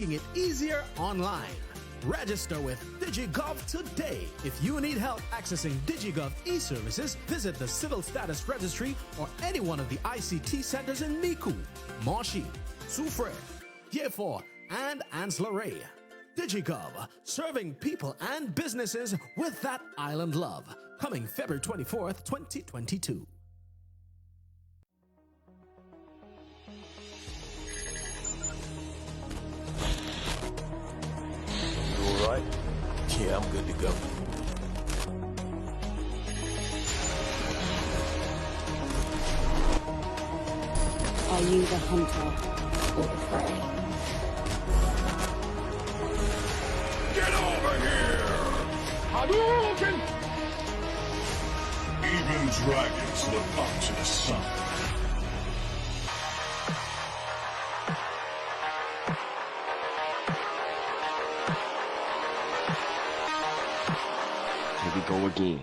making it easier online. Register with DigiGov today. If you need help accessing DigiGov e-services, visit the Civil Status Registry or any one of the ICT centers in Micoud, Monchy, Soufrière, Pierrefort, and Anse-Lorraine. DigiGov, serving people and businesses with that island love. Coming February 24th, 2022. You all right? Yeah, I'm good to go. Are you the hunter or the prey? Get over here! Hadouken! Even dragons look up to the sun. Here we go again.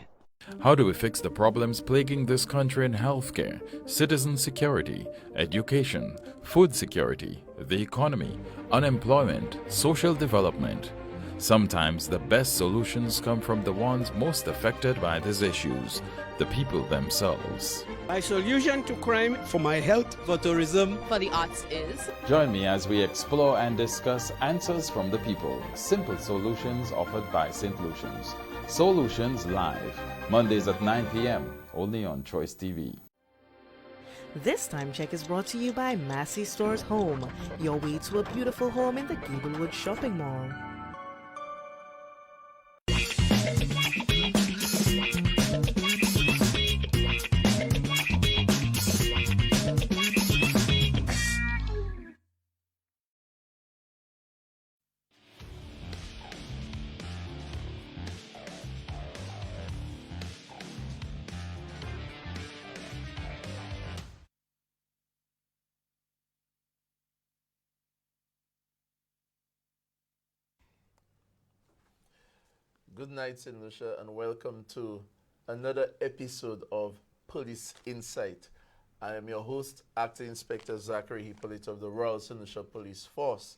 How do we fix the problems plaguing this country in healthcare, citizen security, education, food security, the economy, unemployment, social development? Sometimes the best solutions come from the ones most affected by these issues, the people themselves. My solution to crime, for my health, for tourism, for the arts is. Join me as we explore and discuss answers from the people, simple solutions offered by St. Lucians. Solutions Live, Mondays at 9 p.m., only on Choice TV. This time check is brought to you by Massey Stores Home, your way to a beautiful home in the Gablewood Shopping Mall. Good night, St. Lucia, and welcome to another episode of Police Insight. I am your host, Acting Inspector Zachary Hippolyte of the Royal St. Lucia Police Force,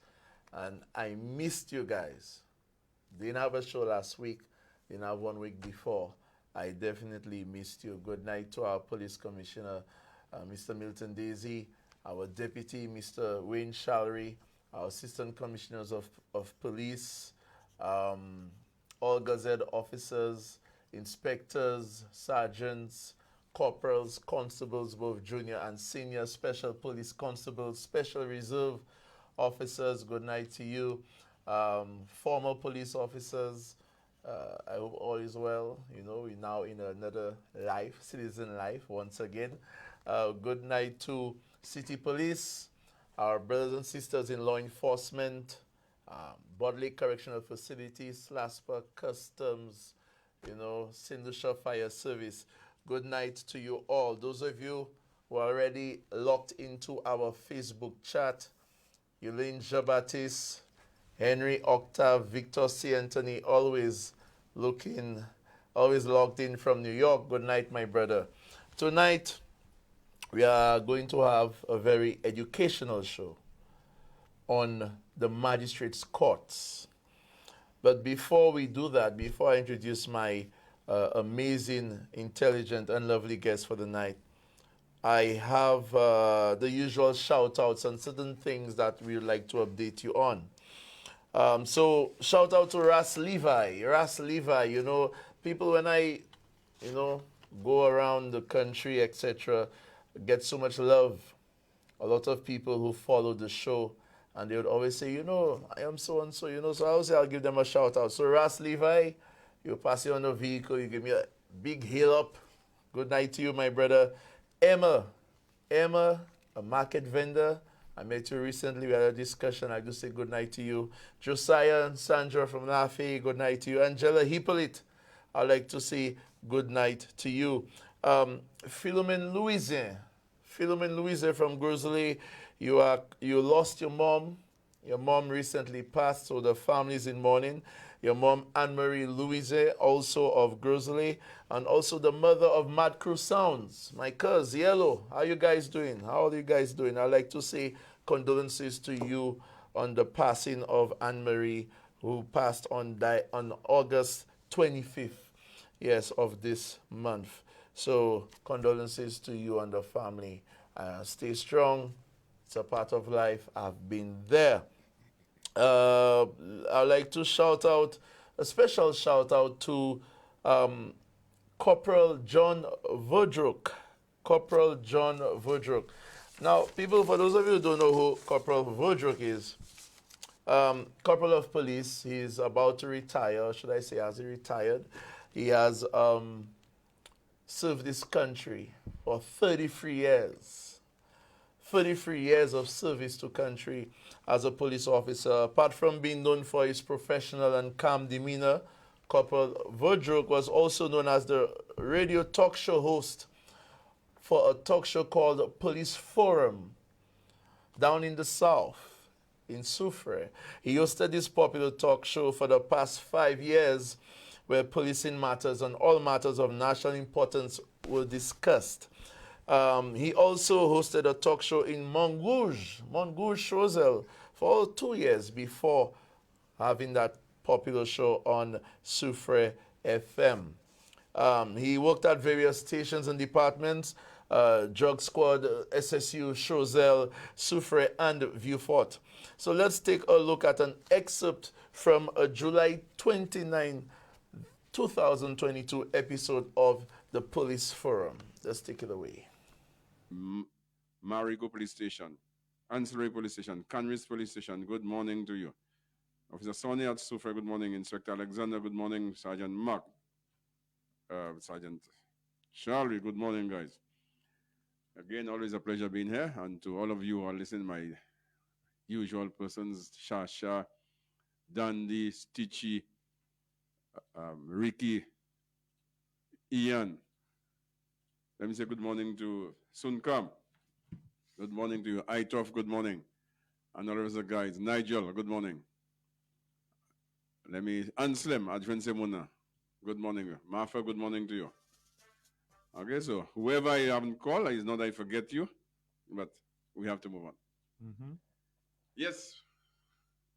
and I missed you guys. Didn't have a show last week, didn't have 1 week before. I definitely missed you. Good night to our Police Commissioner, Mr. Milton Daisy, our Deputy, Mr. Wayne Shallery, our Assistant Commissioners of Police, all Gazette officers, inspectors, sergeants, corporals, constables, both junior and senior, special police constables, special reserve officers, good night to you. Former police officers, I hope all is well. You know, we're now in another life, citizen life, once again. Good night to city police, our brothers and sisters in law enforcement, Bodley Correctional Facilities, SLASPA, Customs, you know, St. Lucia Fire Service. Good night to you all. Those of you who are already locked into our Facebook chat, Elaine Jabatis, Henry Octave, Victor C. Anthony, always logged in from New York. Good night, my brother. Tonight, we are going to have a very educational show on the Magistrates Courts. But before we do that, before I introduce my amazing, intelligent, and lovely guest for the night, I have the usual shout-outs on certain things that we would like to update you on. So shout out to Ras Levi. Ras Levi, you know, people when I, you know, go around the country, etc., get so much love. A lot of people who follow the show, and they would always say, you know, I am so-and-so, you know, so I always say I'll give them a shout-out. So Ras Levi, you pass it on the vehicle, you give me a big hail up. Good night to you, my brother. Emma, a market vendor. I met you recently, we had a discussion. I just say good night to you. Josiah and Sandra from Lafe, good night to you. Angela Hippolyte, I'd like to say good night to you. Philomene Louise from Grizzly, you lost your mom. Your mom recently passed, so the family's in mourning. Your mom, Anne-Marie Louise, also of Grizzly, and also the mother of Mad Crew Sounds, my cousin, Yellow. How you guys doing? How are you guys doing? I'd like to say condolences to you on the passing of Anne-Marie, who passed on August 25th, yes, of this month. So condolences to you and the family. Stay strong. It's a part of life. I've been there. I'd like to shout out, a special shout out to Corporal John Vodruk. Corporal John Vodruk. Now, people, for those of you who don't know who Corporal Vodruk is, Corporal of Police, he's about to retire, should I say, has he retired? He has served this country for 33 years. 33 years of service to country as a police officer. Apart from being known for his professional and calm demeanor, Corporal Vodruk was also known as the radio talk show host for a talk show called Police Forum down in the south, in Soufrière. He hosted this popular talk show for the past 5 years where policing matters and all matters of national importance were discussed. He also hosted a talk show in Montgouge, Choiseul, for 2 years before having that popular show on Soufrière FM. He worked at various stations and departments, Drug Squad, SSU, Choiseul, Soufrière, and Vieux-Fort. So let's take a look at an excerpt from a July 29, 2022 episode of the Police Forum. Let's take it away. Marigo Police Station, Ancillary Police Station, Canris Police Station, good morning to you. Officer Sonny at Soufrière, good morning. Inspector Alexander, good morning. Sergeant Mark, Sergeant Charlie, good morning, guys. Again, always a pleasure being here. And to all of you who are listening, my usual persons, Shasha, Dandy, Stitchy, Ricky, Ian. Let me say good morning to Sunkam. Good morning to you. Aitof, good morning. And all of the guys. Nigel, good morning. Let me, Anslim, Adrian Semuna, good morning. Marfa, good morning to you. Okay, so whoever I haven't called, it's not that I forget you, but we have to move on. Mm-hmm. Yes,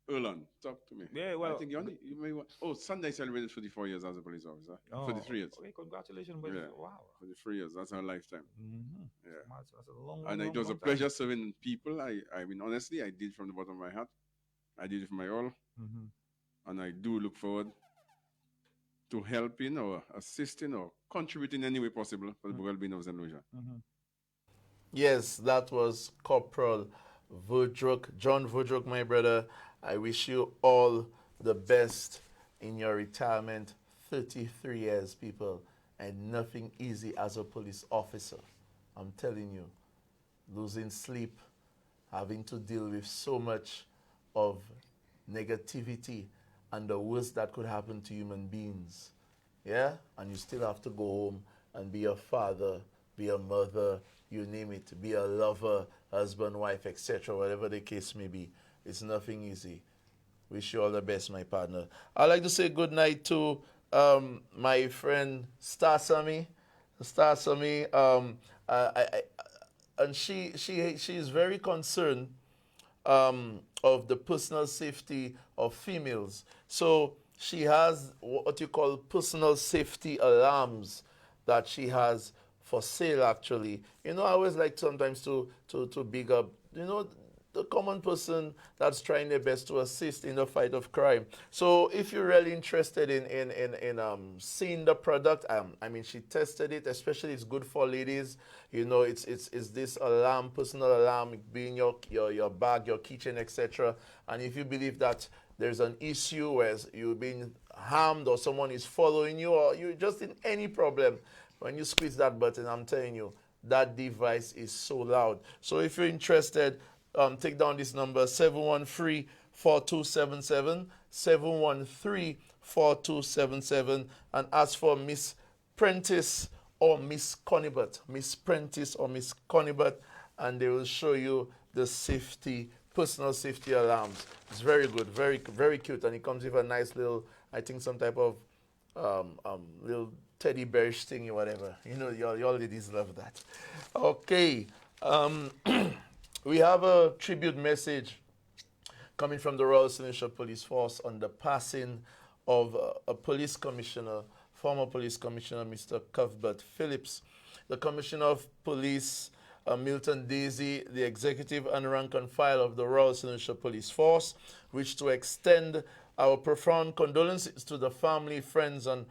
Erlan, talk to me. Yeah, well, I think you may want, Sunday celebrated 44 years as a police officer. 43 years. Okay, congratulations, but yeah. Wow. 43 years, that's our lifetime. Mm-hmm. Yeah. That's a long, and it was a pleasure serving people. I mean, honestly, I did from the bottom of my heart. I did it for my all. Mm-hmm. And I do look forward to helping or assisting or contributing in any way possible for the well-being of St. Lucia. Mm-hmm. Yes, that was Corporal Vodruk, John Vodruk, my brother. I wish you all the best in your retirement. 33 years, people, and nothing easy as a police officer. I'm telling you, losing sleep, having to deal with so much of negativity and the worst that could happen to human beings. Yeah? And you still have to go home and be a father, be a mother, you name it, be a lover, husband, wife, etc., whatever the case may be. It's nothing easy. Wish you all the best, my partner. I'd like to say good night to my friend Stasami. And she is very concerned of the personal safety of females. So she has what you call personal safety alarms that she has for sale, actually. You know, I always like sometimes to big up, you know, the common person that's trying their best to assist in the fight of crime. So if you're really interested in seeing the product, I mean, she tested it, especially it's good for ladies. You know, it's this alarm, personal alarm, being your bag, your kitchen, etc. And if you believe that there's an issue where you're being harmed or someone is following you or you're just in any problem, when you squeeze that button, I'm telling you, that device is so loud. So if you're interested, take down this number, 713-4277, 713-4277, and ask for Miss Prentice or Miss Conibert, and they will show you the safety, personal safety alarms. It's very good, very, very cute, and it comes with a nice little, I think some type of little teddy bearish thing or whatever. You know, your ladies love that. Okay. We have a tribute message coming from the Royal Seneca Police Force on the passing of a police commissioner, former police commissioner, Mr. Cuthbert Phillips. The Commissioner of Police, Milton Daisy, the executive and rank and file of the Royal Seneca Police Force, wish to extend our profound condolences to the family, friends, and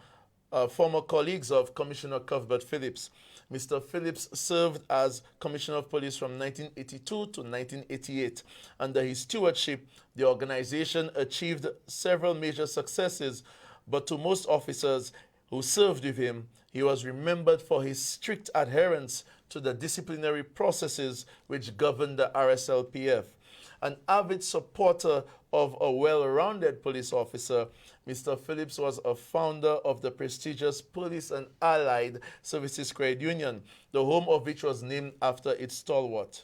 former colleagues of Commissioner Cuthbert Phillips. Mr. Phillips served as Commissioner of Police from 1982 to 1988. Under his stewardship, the organization achieved several major successes, but to most officers who served with him, he was remembered for his strict adherence to the disciplinary processes which govern the RSLPF. An avid supporter of a well-rounded police officer, Mr. Phillips was a founder of the prestigious Police and Allied Services Credit Union, the home of which was named after its stalwart.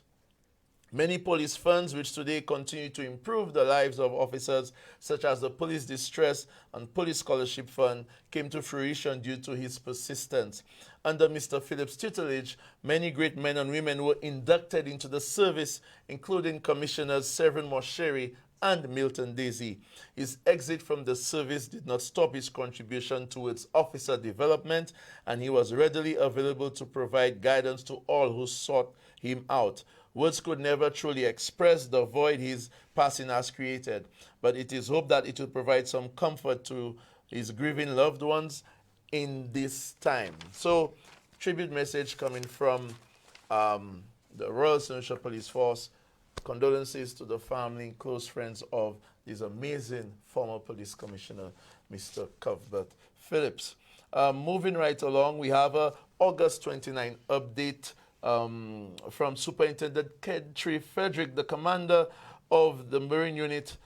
Many police funds which today continue to improve the lives of officers, such as the Police Distress and Police Scholarship Fund, came to fruition due to his persistence. Under Mr. Phillips' tutelage, many great men and women were inducted into the service, including Commissioners Severin Moshere and Milton Daisy. His exit from the service did not stop his contribution towards officer development, and he was readily available to provide guidance to all who sought him out. Words could never truly express the void his passing has created, but it is hoped that it will provide some comfort to his grieving loved ones in this time. So, tribute message coming from the Royal Seneca Police Force. Condolences to the family and close friends of this amazing former police commissioner, Mr. Cuthbert Phillips. Moving right along, we have a August 29 update from Superintendent Henry Frederick, the commander of the Marine Unit.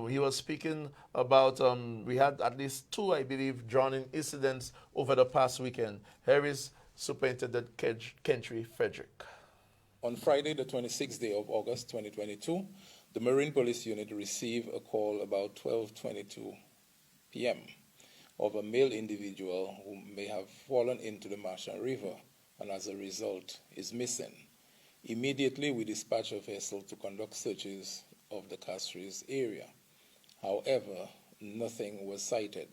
He was speaking about, we had at least 2, I believe, drowning incidents over the past weekend. Here is Superintendent Henry Frederick. On Friday, the 26th day of August 2022, the Marine Police Unit received a call about 12:22 p.m. of a male individual who may have fallen into the Marshall River and as a result is missing. Immediately, we dispatched a vessel to conduct searches of the Castries area. However, nothing was sighted.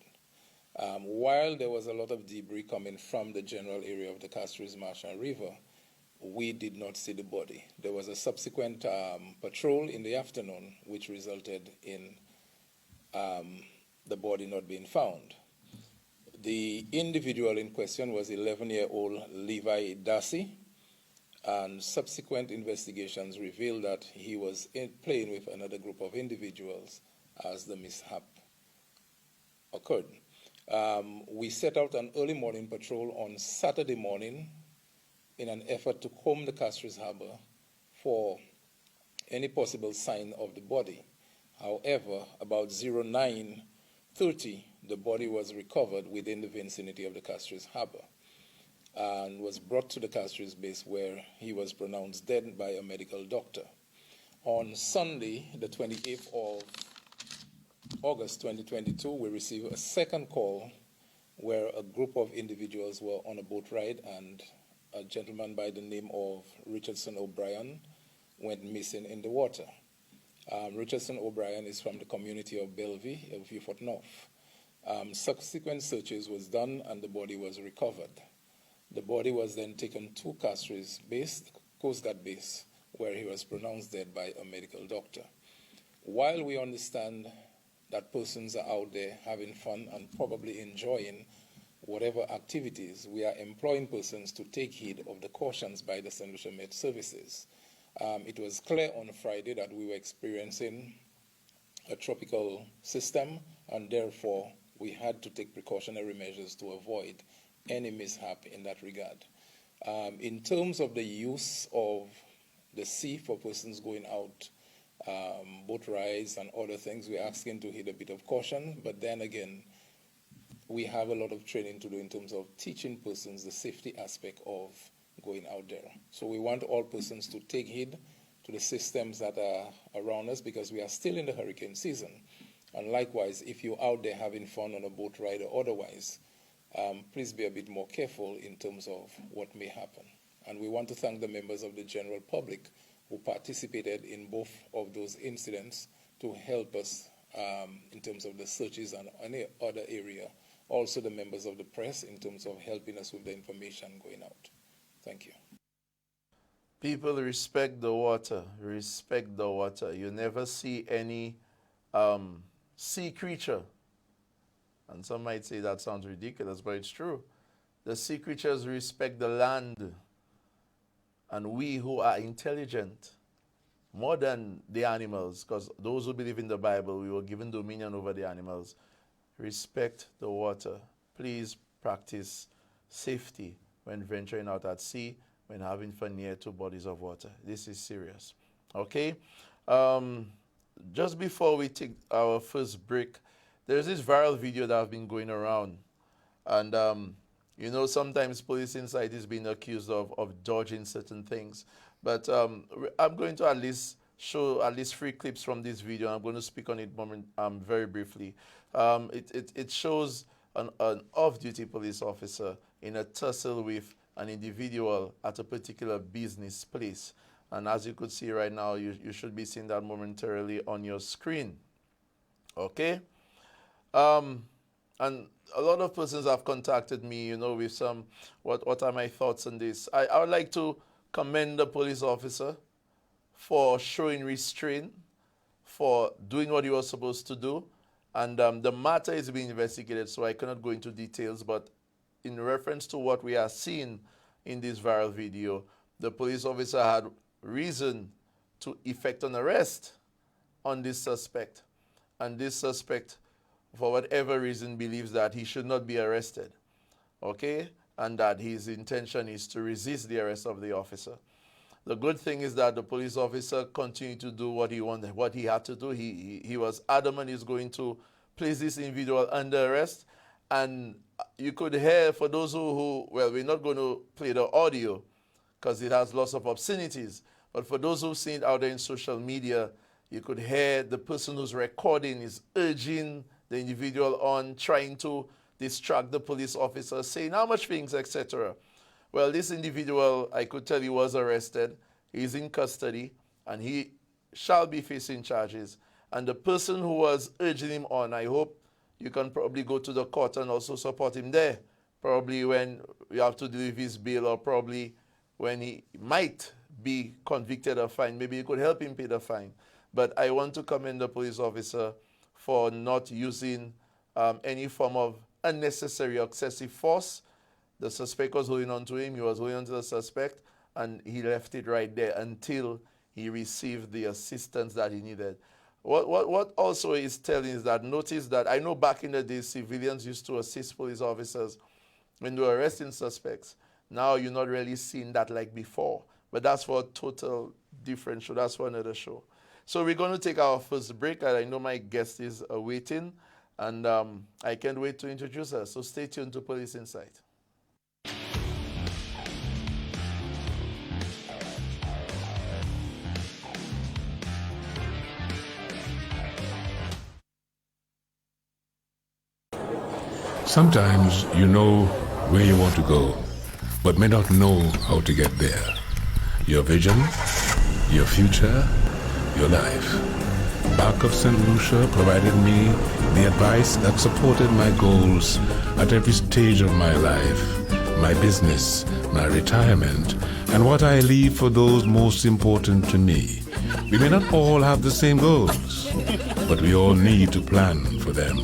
While there was a lot of debris coming from the general area of the Castries Marshall River, we did not see the body. There was a subsequent patrol in the afternoon, which resulted in the body not being found. The individual in question was 11-year-old Levi Darcy, and subsequent investigations revealed that he was playing with another group of individuals as the mishap occurred. We set out an early morning patrol on Saturday morning in an effort to comb the Castries Harbor for any possible sign of the body. However, about 09:30, the body was recovered within the vicinity of the Castries Harbor and was brought to the Castries base where he was pronounced dead by a medical doctor. On Sunday, the 28th of August 2022, we received a second call where a group of individuals were on a boat ride and a gentleman by the name of Richardson O'Brien went missing in the water. Richardson O'Brien is from the community of Bellevue, Vieux-Fort North. Subsequent searches was done and the body was recovered. The body was then taken to Castries base, Coast Guard base, where he was pronounced dead by a medical doctor. While we understand that persons are out there having fun and probably enjoying whatever activities, we are employing persons to take heed of the cautions by the St. Lucia Med Services. It was clear on Friday that we were experiencing a tropical system, and therefore we had to take precautionary measures to avoid any mishap in that regard. In terms of the use of the sea for persons going out, boat rides and other things, we're asking to heed a bit of caution, but then again, we have a lot of training to do in terms of teaching persons the safety aspect of going out there. So we want all persons to take heed to the systems that are around us because we are still in the hurricane season. And likewise, if you're out there having fun on a boat ride or otherwise, please be a bit more careful in terms of what may happen. And we want to thank the members of the general public who participated in both of those incidents to help us in terms of the searches and any other area. Also the members of the press in terms of helping us with the information going out. Thank you. People, respect the water. Respect the water. You never see any sea creature. And some might say that sounds ridiculous, but it's true. The sea creatures respect the land. And we who are intelligent, more than the animals, because those who believe in the Bible, we were given dominion over the animals, respect the water. Please practice safety when venturing out at sea, when having fun near to bodies of water. This is serious. Okay? Just before we take our first break, there's this viral video that has been going around. And, you know, sometimes Police Insight is being accused of dodging certain things. But I'm going to at least show at least 3 clips from this video. I'm going to speak on it very briefly. It shows an off-duty police officer in a tussle with an individual at a particular business place. And as you could see right now, you should be seeing that momentarily on your screen. Okay? And a lot of persons have contacted me, you know, with some, what are my thoughts on this? I would like to commend the police officer for showing restraint, for doing what he was supposed to do. And the matter is being investigated, so I cannot go into details, but in reference to what we are seeing in this viral video, the police officer had reason to effect an arrest on this suspect. And this suspect, for whatever reason, believes that he should not be arrested, okay? And that his intention is to resist the arrest of the officer. The good thing is that the police officer continued to do what he wanted, what he had to do. He was adamant he's going to place this individual under arrest. And you could hear, for those who well, we're not going to play the audio because it has lots of obscenities. But for those who've seen it out there in social media, you could hear the person who's recording is urging the individual on, trying to distract the police officer, saying how much things, etc. Well, this individual, I could tell you, was arrested. He's in custody, and he shall be facing charges. And the person who was urging him on, I hope you can probably go to the court and also support him there. Probably when you have to deal with his bail, or probably when he might be convicted of fine. Maybe you could help him pay the fine. But I want to commend the police officer for not using any form of unnecessary or excessive force. The suspect was holding on to him. He was holding on to the suspect, and he left it right there until he received the assistance that he needed. What also is telling is that, notice that, I know back in the day, civilians used to assist police officers when they were arresting suspects. Now you're not really seeing that like before. But that's for a total different show. That's for another show. So we're going to take our first break, and I know my guest is waiting, and I can't wait to introduce her. So stay tuned to Police Insight. Sometimes you know where you want to go, but may not know how to get there. Your vision, your future, your life. Bank of St. Lucia provided me the advice that supported my goals at every stage of my life, my business, my retirement, and what I leave for those most important to me. We may not all have the same goals, but we all need to plan for them.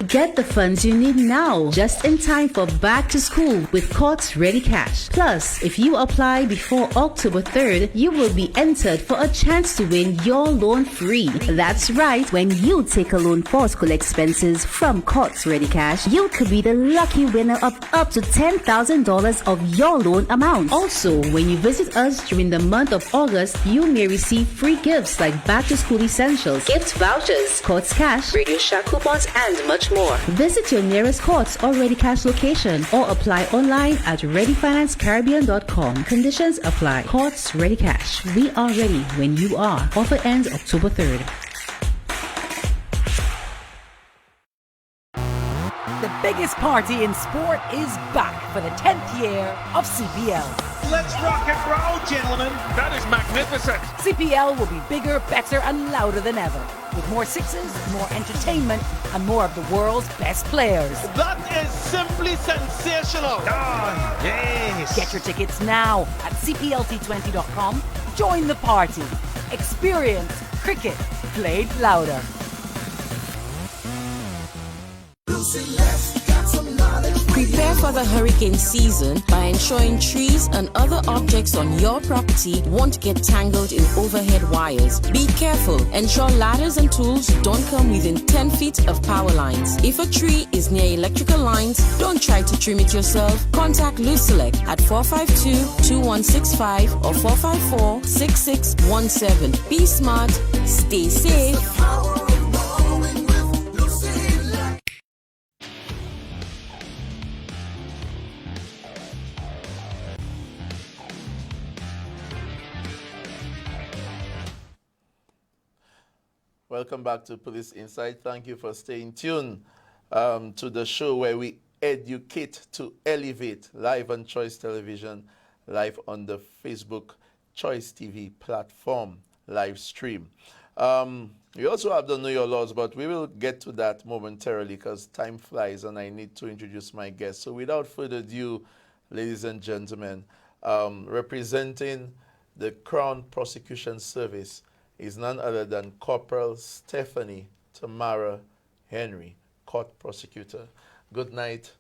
Get the funds you need now, just in time for back to school with Courts Ready Cash. Plus, if you apply before October 3rd, you will be entered for a chance to win your loan free. That's right, when you take a loan for school expenses from Courts Ready Cash, you could be the lucky winner of up to $10,000 of your loan amount. Also, when you visit us during the month of August, you may receive free gifts like back to school essentials, gift vouchers, Courts Cash, Radio Shack coupons, and much more. Visit your nearest Courts or Ready Cash location or apply online at readyfinancecaribbean.com. Conditions apply. Courts Ready Cash. We are ready when you are. Offer ends October 3rd. The biggest party in sport is back for the 10th year of CPL. Let's rock and roll, gentlemen. That is magnificent. CPL will be bigger, better, and louder than ever. With more sixes, more entertainment, and more of the world's best players. That is simply sensational. Ah, yes. Get your tickets now at cplt20.com. Join the party. Experience cricket played louder. Prepare for the hurricane season by ensuring trees and other objects on your property won't get tangled in overhead wires. Be careful. Ensure ladders and tools don't come within 10 feet of power lines. If a tree is near electrical lines, don't try to trim it yourself. Contact Lucelec at 452-2165 or 454-6617. Be smart, stay safe. Welcome back to Police Insight. Thank you for staying tuned to the show where we educate to elevate, live on Choice Television, live on the Facebook Choice TV platform, live stream. We also have the Know Your Laws, but we will get to that momentarily because time flies and I need to introduce my guest. So without further ado, ladies and gentlemen, representing the Crown Prosecution Service is none other than Corporal Stephanie Henry, Court Prosecutor. Good night,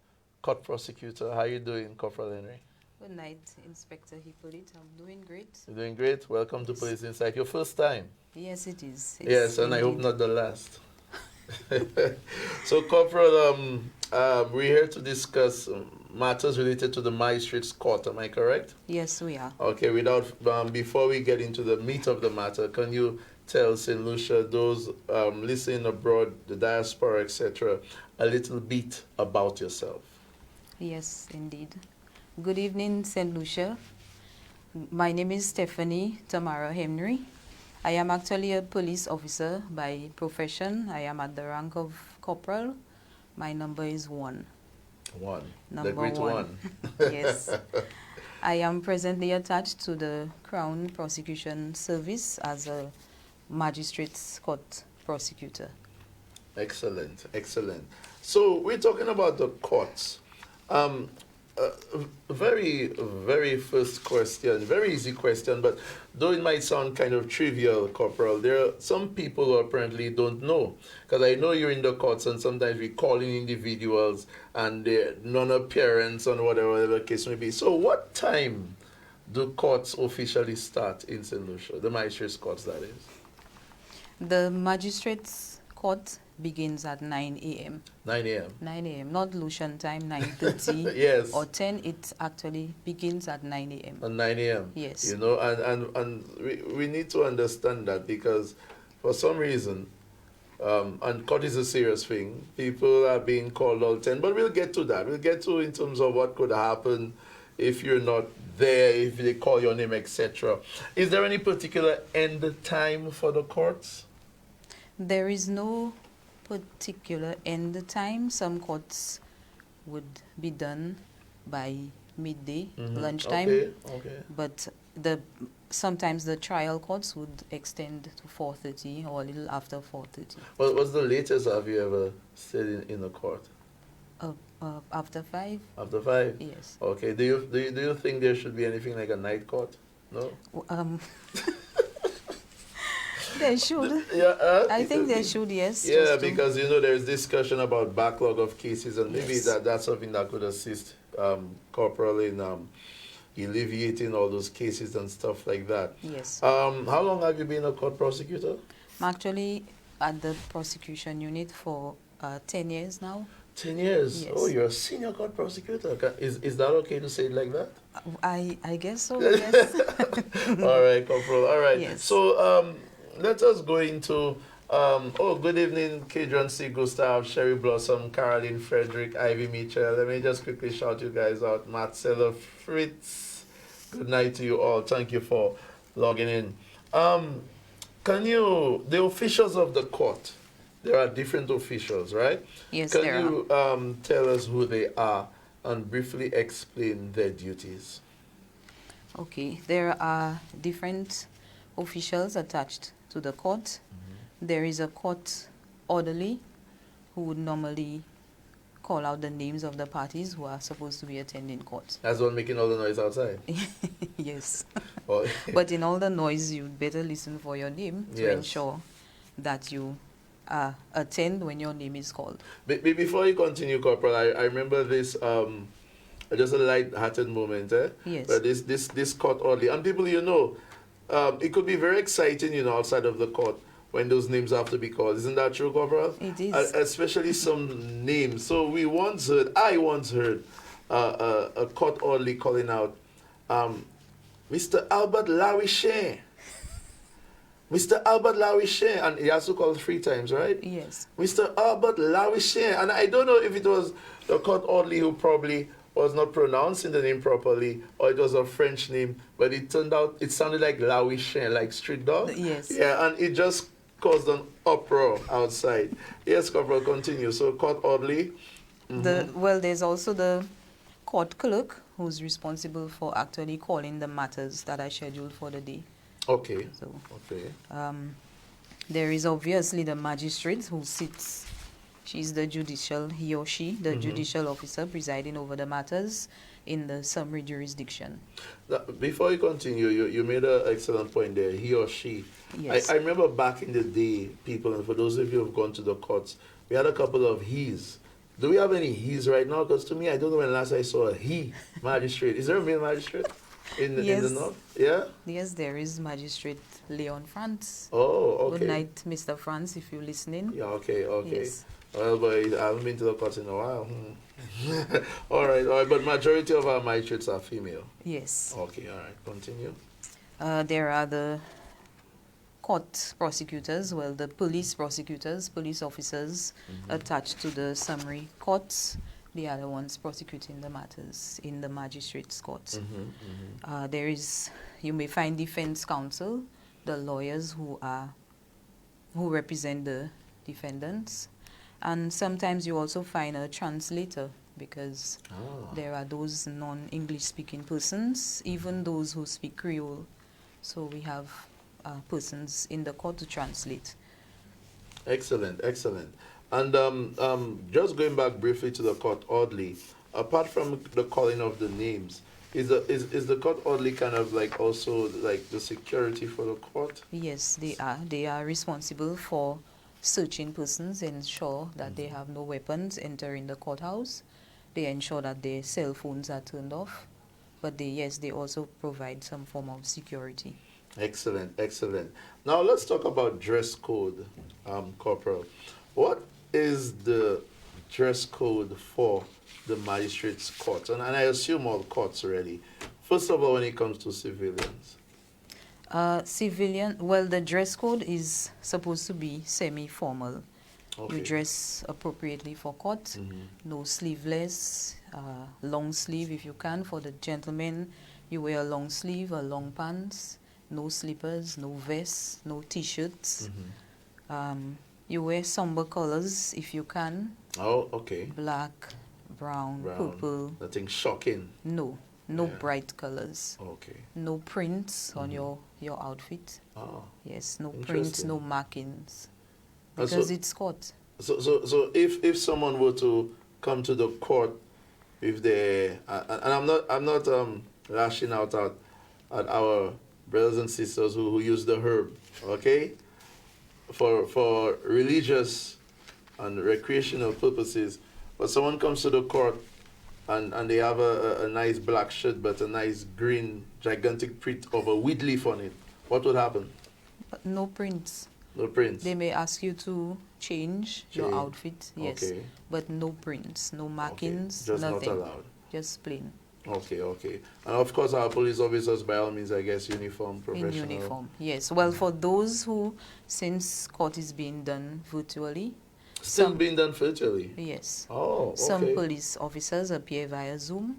Court Prosecutor. How are you doing, Corporal Henry? Good night, Inspector Hippolyte. I'm doing great. You're doing great. Welcome to Police Insight. Your first time? Yes, it is. Yes, and indeed. I hope not the last. So, Corporal, we're here to discuss matters related to the Magistrates Court. Am I correct? Yes, we are. Okay. Before we get into the meat of the matter, can you tell St. Lucia, those listening abroad, the diaspora, etc., a little bit about yourself? Yes, indeed. Good evening, St. Lucia. My name is Stephanie Henry. I am actually a police officer by profession. I am at the rank of corporal. My number is 1. 1. Number the great 1. Yes. I am presently attached to the Crown Prosecution Service as a Magistrates Court prosecutor. Excellent, excellent. So we're talking about the courts. Very, very first question, very easy question, but though it might sound kind of trivial, Corporal, there are some people who apparently don't know. Because I know you're in the courts and sometimes we call in individuals and they're non-appearance and whatever the case may be. So what time do courts officially start in St. Lucia, the magistrates' courts, that is? The magistrates' court begins at 9 a.m. 9 a.m. 9 a.m. Not Lucian time, 9:30 yes. or 10. It actually begins at 9 a.m. At 9 a.m. Yes. You know, and we need to understand that because for some reason, and court is a serious thing, people are being called all 10, but we'll get to that. We'll get to in terms of what could happen if you're not there, if they call your name, etc. Is there any particular end time for the courts? There is no particular end time. Some courts would be done by midday, lunchtime. Okay. But sometimes the trial courts would extend to 4:30 or a little after 4:30. What's the latest have you ever stayed in a court? After 5. After 5? Yes. Okay. Do you think there should be anything like a night court? No. They should. I think they should, yes. Yeah, because, you know, there's discussion about backlog of cases, and maybe that's something that could assist Corporal in alleviating all those cases and stuff like that. Yes. How long have you been a court prosecutor? I'm actually at the prosecution unit for 10 years now. 10 years? Yes. Oh, you're a senior court prosecutor. Is that okay to say it like that? I guess so, yes. All right, Corporal. All right. Yes. So, let us go into, good evening, Kadron C. Gustav, Sherry Blossom, Caroline Frederick, Ivy Mitchell. Let me just quickly shout you guys out. Marcella Fritz, good night to you all. Thank you for logging in. The officials of the court, there are different officials, right? Yes, Can there you tell us who they are and briefly explain their duties? Okay, there are different officials attached to the court. There is a court orderly who would normally call out the names of the parties who are supposed to be attending court. That's one making all the noise outside? Yes. Oh. But in all the noise, you'd better listen for your name to ensure that you attend when your name is called. Before you continue, Corporal, I remember this, just a light-hearted moment. Yes. But this court orderly, and people, it could be very exciting, outside of the court when those names have to be called. Isn't that true, Corporal? It is. Especially some names. So I once heard a court orderly calling out, Mr. Albert Lawishe. Mr. Albert Lawishe. And he has to call 3 times, right? Yes. Mr. Albert Lawishe. And I don't know if it was the court orderly who probably was not pronouncing the name properly, or it was a French name, but it turned out it sounded like Lawishe, like street dog. Yes. Yeah, and it just caused an uproar outside. Yes, Corporal, continue. So court orderly. Well, there's also the court clerk who's responsible for actually calling the matters that are scheduled for the day. Okay. So, okay. There is obviously the magistrate who sits. She's the judicial, he or she, the judicial officer presiding over the matters in the summary jurisdiction. Now, before you continue, you made an excellent point there, he or she. Yes. I remember back in the day, people, and for those of you who have gone to the courts, we had a couple of he's. Do we have any he's right now? Because to me, I don't know when last I saw a he magistrate. Is there a male magistrate in the north? Yeah? Yes, there is Magistrate Leon France. Oh, okay. Good night, Mr. France, if you're listening. Yeah, okay. Yes. Well, but I haven't been to the court in a while. All right, but majority of our magistrates are female. Yes. Okay, all right, continue. There are the court prosecutors, the police prosecutors, police officers attached to the summary courts. They are the ones prosecuting the matters in the magistrates' courts. You may find defense counsel, the lawyers who represent the defendants. And sometimes you also find a translator because there are those non-English speaking persons, even those who speak Creole. So we have persons in the court to translate. Excellent, excellent. And just going back briefly to the court orderly, apart from the calling of the names, is the court orderly kind of like also like the security for the court? Yes, they are. They are responsible for searching persons, ensure that they have no weapons entering the courthouse. They ensure that their cell phones are turned off. But they also provide some form of security. Excellent, excellent. Now let's talk about dress code, Corporal. What is the dress code for the magistrates' courts? And I assume all courts already. First of all, when it comes to civilians. The dress code is supposed to be semi-formal. Okay. You dress appropriately for court. No sleeveless, long sleeve if you can. For the gentlemen, you wear a long sleeve, a long pants, no slippers, no vests, no T-shirts. You wear somber colors if you can. Oh, okay. Black, brown, purple. Nothing shocking. No bright colors. Okay. No prints on your outfit. Oh. Yes, no prints, no markings. Because it's court. So if someone were to come to the court, if they and I'm not lashing out at our brothers and sisters who use the herb, okay, for religious and recreational purposes, but someone comes to the court and they have a nice black shirt but a nice green gigantic print of a weed leaf on it, what would happen? No prints. No prints. They may ask you to change your outfit, yes, okay. But no prints, no markings, okay. Just nothing. not allowed. Just plain. Okay. And of course our police officers, by all means, I guess, uniform, professional. In uniform, yes. Well, for those who, since court is being done virtually. Still being done virtually? Yes. Oh, okay. Some police officers appear via Zoom,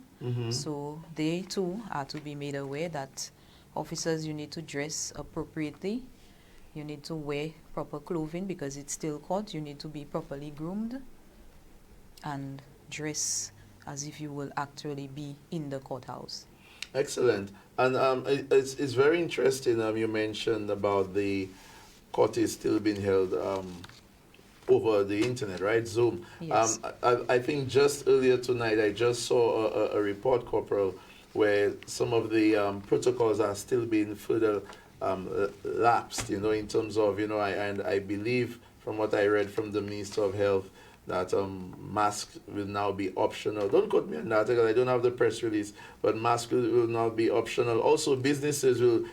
so they too are to be made aware that officers, you need to dress appropriately. You need to wear proper clothing because it's still court. You need to be properly groomed and dress as if you will actually be in the courthouse. Excellent. And it's very interesting. You mentioned about the court is still being held over the internet, right? Zoom. Yes. I think just earlier tonight, I just saw a report, Corporal, where some of the protocols are still being further lapsed, in terms of, I believe from what I read from the Minister of Health that masks will now be optional. Don't quote me on that because I don't have the press release, but masks will now be optional. Also, businesses will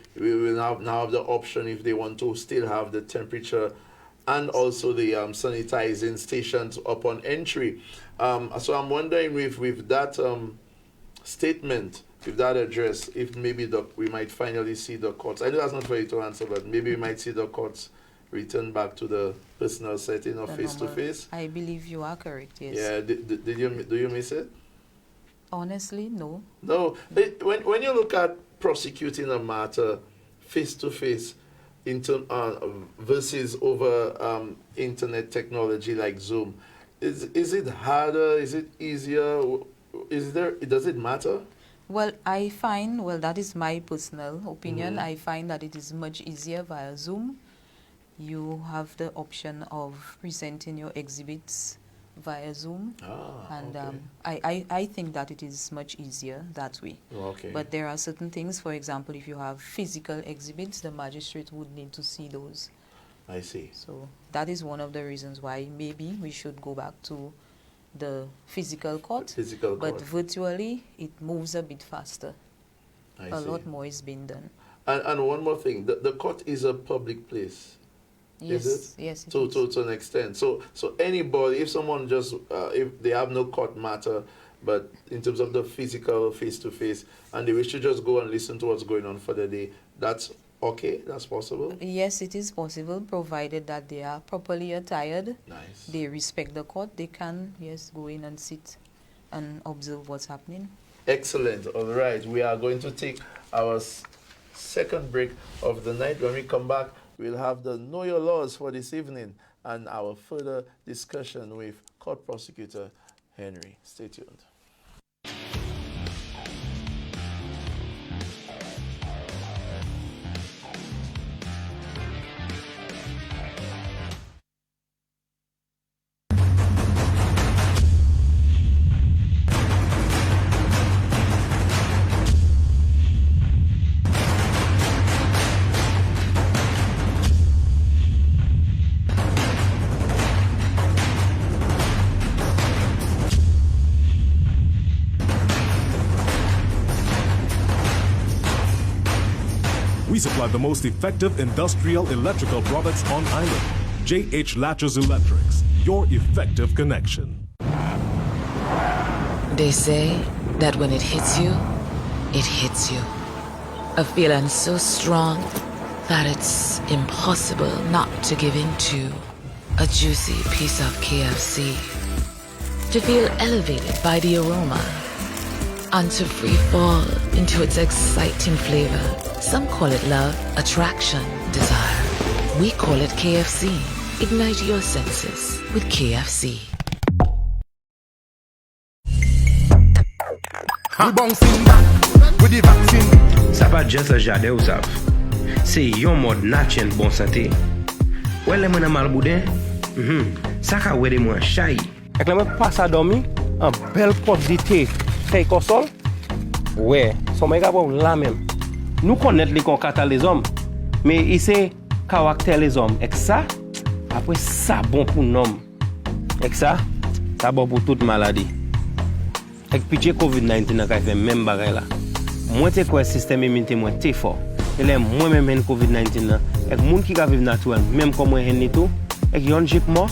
now have the option if they want to still have the temperature and also the sanitizing stations upon entry. So I'm wondering if with that statement, with that address, if maybe we might finally see the courts. I know that's not for you to answer, but maybe we might see the courts return back to the personal setting of face-to-face. I believe you are correct, yes. Yeah, do you miss it? Honestly, no. No. When you look at prosecuting a matter face-to-face versus over internet technology like Zoom, is it harder? Is it easier? Does it matter? Well, that is my personal opinion. I find that it is much easier via Zoom. You have the option of presenting your exhibits via Zoom. I think that it is much easier that way. Okay. But there are certain things, for example, if you have physical exhibits, the magistrate would need to see those. I see. So that is one of the reasons why maybe we should go back to the physical court. But virtually, it moves a bit faster. A lot more is being done. And one more thing, the court is a public place. Yes, is it? Yes. To an extent. So anybody, if someone just, if they have no court matter, but in terms of the physical face-to-face, and they wish to just go and listen to what's going on for the day, that's okay? That's possible? Yes, it is possible, provided that they are properly attired. Nice. They respect the court. They can, yes, go in and sit and observe what's happening. Excellent. All right. We are going to take our second break of the night. When we come back, we'll have the Know Your Laws for this evening and our further discussion with Court Prosecutor Henry. Stay tuned. We supply the most effective industrial electrical products on island. J.H. Latches Electrics, your effective connection. They say that when it hits you. A feeling so strong that it's impossible not to give in to a juicy piece of KFC. To feel elevated by the aroma and to free fall into its exciting flavor. Some call it love, attraction, desire. We call it KFC. Ignite your senses with KFC. Ça pas juste un jardin ou ça. C'est un mode naturel bon santé. Ouais, les gens mal boudin. Ça ka wede moi chai. Ak la me passe à dormir en belle pot de thé fait console. Ouais, son méga bon là même. Nous connaissons les concatas les hommes, mais ici caractère les hommes. Et ça, après ça bon pour nous. Et ça bon pour toute maladie. Et puis COVID-19 a fait même bagaille là. Moi c'est quoi système immunité moi t'es fort. Et là moi même COVID-19 là, et monde qui va vivre naturel même comme moi hen tout, et yon jip mort,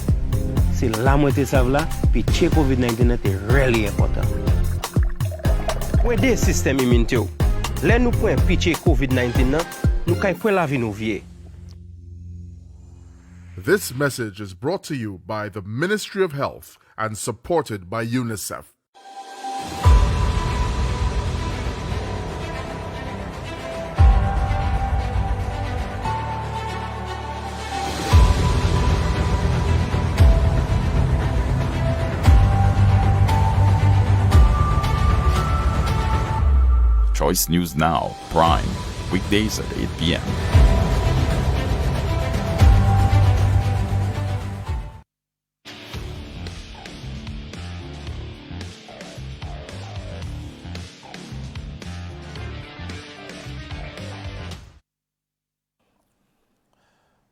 c'est là moi t'es savent là, puis COVID-19 est really important. Ouais des système immunité. Là nous pouvons pitcher COVID-19 nous kay pour la vie nous vie. This message is brought to you by the Ministry of Health and supported by UNICEF. Choice News Now, Prime, weekdays at 8 p.m.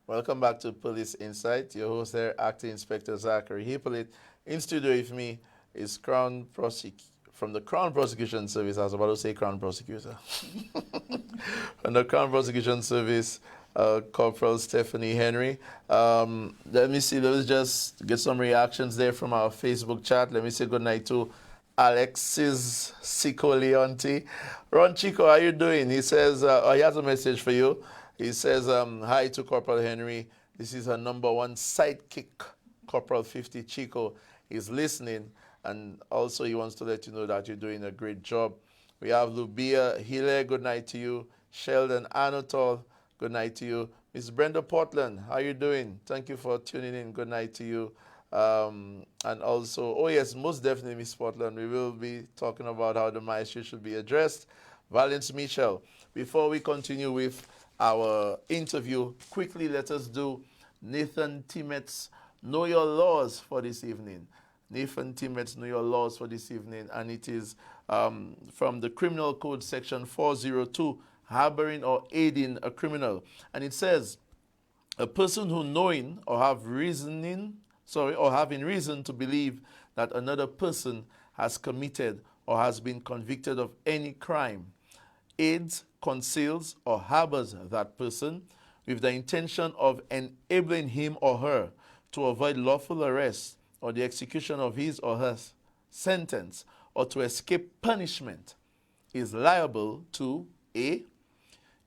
Welcome back to Police Insight. Your host there, Acting Inspector Zachary Hippolyte. In studio with me is from the Crown Prosecution Service. I was about to say Crown Prosecutor. From the Crown Prosecution Service, Corporal Stephanie Henry. Let me see, let's just get some reactions there from our Facebook chat. Let me say good night to Alexis Sicoleonti. Ron Chico, how you doing? He says, he has a message for you. He says, hi to Corporal Henry. This is her #1 sidekick, Corporal 50 Chico. He's listening, and also he wants to let you know that you're doing a great job. We have Lubia Hile, good night to you. Sheldon Anatol, good night to you. Miss Brenda Portland, how you doing? Thank you for tuning in. Good night to you. And also, oh yes, most definitely, Miss Portland, we will be talking about how the magistrate should be addressed. Valence Michel, before we continue with our interview, quickly let us do Nathan Timmett's Know Your Laws for this evening. Nathan Timmett's Know Your Laws for this evening, and it is from the Criminal Code section 402, harboring or aiding a criminal. And it says, a person who knowing or having reason to believe that another person has committed or has been convicted of any crime, aids, conceals, or harbors that person with the intention of enabling him or her to avoid lawful arrest or the execution of his or her sentence or to escape punishment, is liable to A,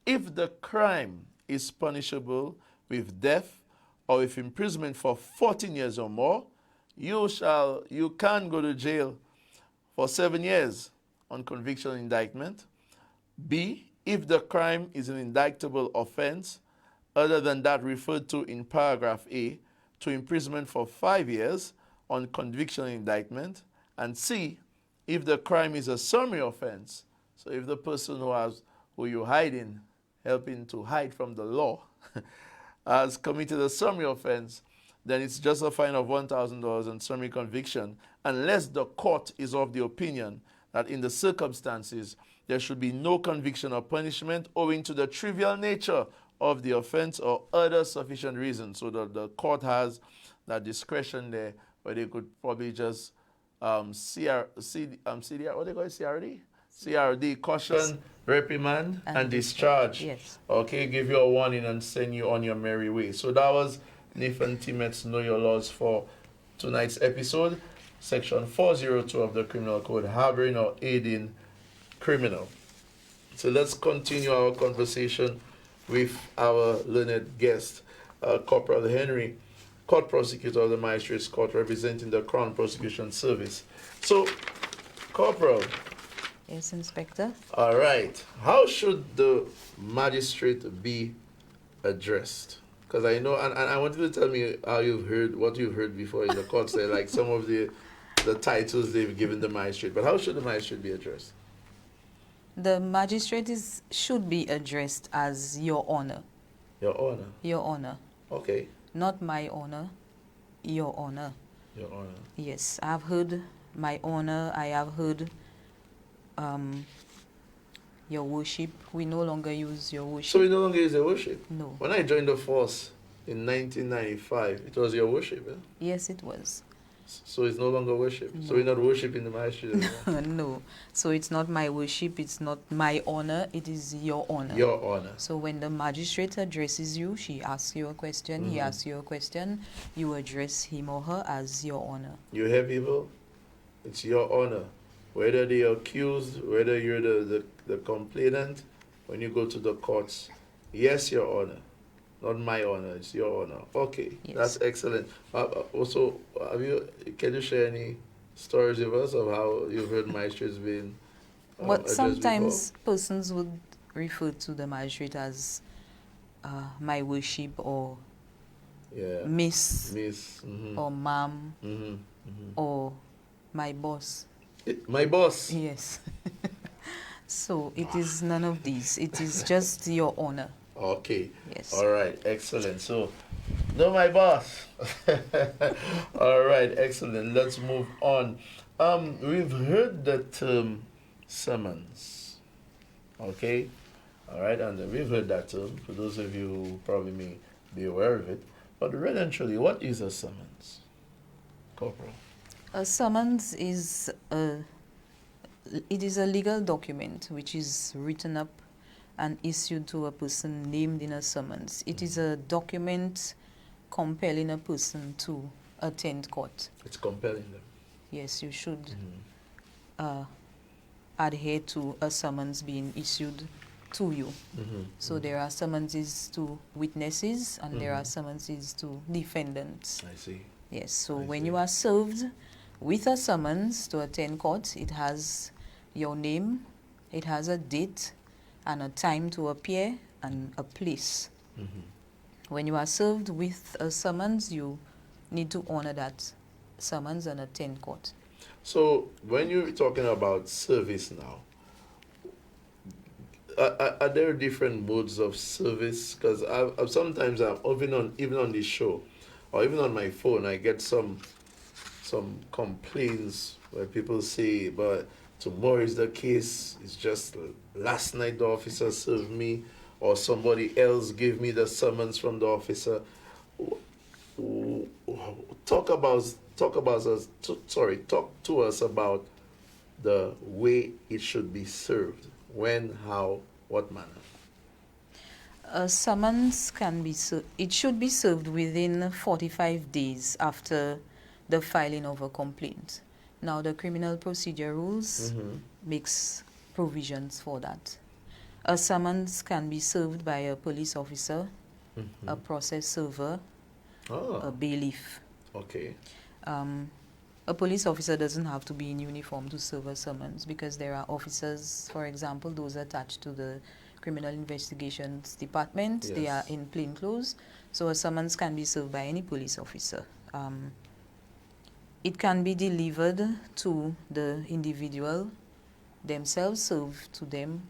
if the crime is punishable with death or with imprisonment for 14 years or more, you can go to jail for 7 years on conviction and indictment. B, if the crime is an indictable offense other than that referred to in paragraph A, to imprisonment for 5 years on conviction and indictment. And C, if the crime is a summary offense, so if the person who you're helping to hide from the law, has committed a summary offense, then it's just a fine of $1,000 and summary conviction, unless the court is of the opinion that in the circumstances there should be no conviction or punishment owing to the trivial nature of the offense or other sufficient reasons. So the court has that discretion there where they could probably just CRD, what they call it, CRD? CRD, caution, yes, reprimand, and discharge. Yes. Okay, give you a warning and send you on your merry way. So that was Nathan Timmett's Know Your Laws for tonight's episode, section 402 of the Criminal Code, harboring or aiding criminal. So let's continue our conversation with our learned guest, Corporal Henry, Court Prosecutor of the Magistrates Court, representing the Crown Prosecution Service. So, Corporal. Yes, Inspector. All right. How should the magistrate be addressed? Because I know, and I want you to tell me what you've heard before in the court, say, like some of the titles they've given the magistrate. But how should the magistrate be addressed? The magistrate should be addressed as Your Honor. Your Honor? Your Honor. Okay. Not my honor, Your Honor. Your Honor. Yes, I've heard my honor, I have heard your worship. We no longer use your worship. So we no longer use your worship? No. When I joined the force in 1995, it was your worship, eh? Yes, it was. So it's no longer worship? No. So we're not worshiping the magistrate anymore? No. So it's not my worship, it's not my honor, it is your honor. Your honor. So when the magistrate addresses you, she asks you a question, he asks you a question, you address him or her as your honor. You hear people? It's your honor. Whether they're accused, whether you're the complainant, when you go to the courts, yes, your honor. Not my honor, it's your honor. Okay, yes. That's excellent. Also, can you share any stories with us of how you've heard magistrates being sometimes before? Persons would refer to the magistrate as my worship or miss or ma'am or my boss. My boss? Yes. So it is none of these. It is just your honor. Okay. Yes. All right. Excellent. So, no, my boss. All right. Excellent. Let's move on. We've heard the term summons. Okay. All right. And we've heard that term. For those of you who probably may be aware of it. But really and truly, what is a summons, Corporal? A summons is a legal document which is written up and issued to a person named in a summons. It is a document compelling a person to attend court. It's compelling them. Yes, you should adhere to a summons being issued to you. So there are summonses to witnesses and there are summonses to defendants. I see. Yes, so when you are served with a summons to attend court, it has your name, it has a date and a time to appear and a place. When you are served with a summons, you need to honor that summons and attend court. So when you're talking about service now, are there different modes of service? Because sometimes even on this show, or even on my phone, I get some complaints where people say, "But tomorrow is the case. It's just last night the officer served me, or somebody else gave me the summons from the officer." Talk to us about the way it should be served. When, how, what manner? A summons can be it should be served within 45 days after the filing of a complaint. Now the criminal procedure rules makes provisions for that. A summons can be served by a police officer, a process server, a bailiff. Okay. A police officer doesn't have to be in uniform to serve a summons because there are officers, for example, those attached to the Criminal Investigations Department. Yes. They are in plain clothes. So a summons can be served by any police officer. It can be delivered to the individual themselves, served to them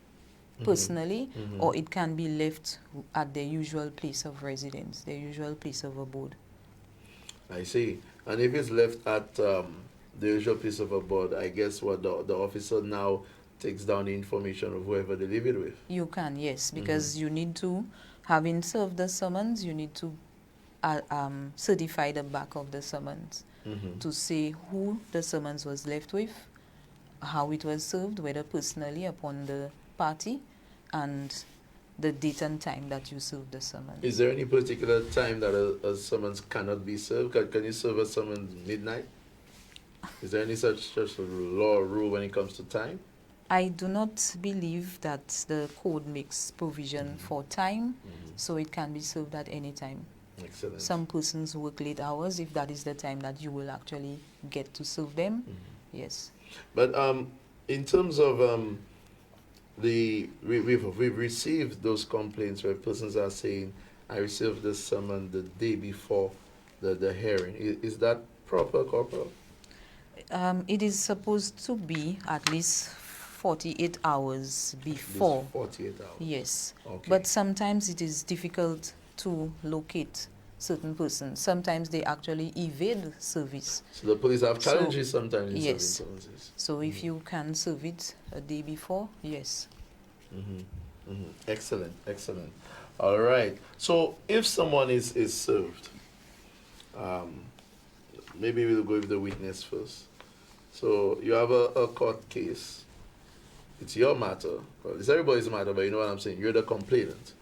personally, or it can be left at their usual place of residence, their usual place of abode. I see. And if it's left at the usual place of abode, I guess what the officer now takes down the information of whoever they leave it with. You can, yes, because you need to, having served the summons, you need to certify the back of the summons to say who the summons was left with, how it was served, whether personally upon the party, and the date and time that you served the summons. Is there any particular time that a summons cannot be served? Can you serve a summons midnight? Is there any such law or rule when it comes to time? I do not believe that the code makes provision for time, so it can be served at any time. Excellent. Some persons work late hours if that is the time that you will actually get to serve them. Yes. But in terms of we've received those complaints where persons are saying, "I received the summon the day before the hearing." Is that proper, Corporal? It is supposed to be at least 48 hours before. At least 48 hours. Yes. Okay. But sometimes it is difficult to locate certain persons. Sometimes they actually evade service. So the police have challenges sometimes in yes. serving summonses. So if you can serve it a day before, yes. Excellent, excellent. All right. So if someone is served, maybe we'll go with the witness first. So you have a court case. It's your matter. Well, it's everybody's matter, but you know what I'm saying. You're the complainant.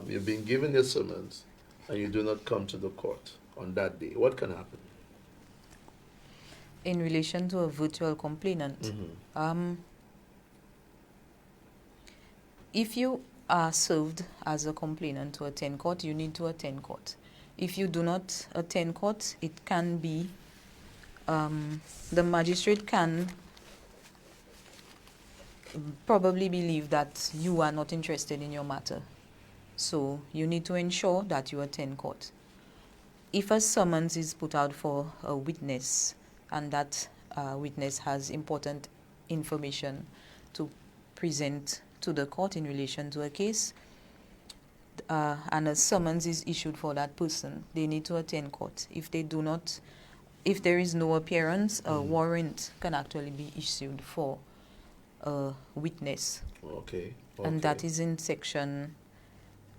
You've been given your summons, and you do not come to the court on that day. What can happen? In relation to a virtual complainant, if you are served as a complainant to attend court, you need to attend court. If you do not attend court, it can be, the magistrate can probably believe that you are not interested in your matter. So you need to ensure that you attend court. If a summons is put out for a witness and that witness has important information to present to the court in relation to a case, and a summons is issued for that person, they need to attend court. If there is no appearance, a warrant can actually be issued for a witness. Okay. And that is in section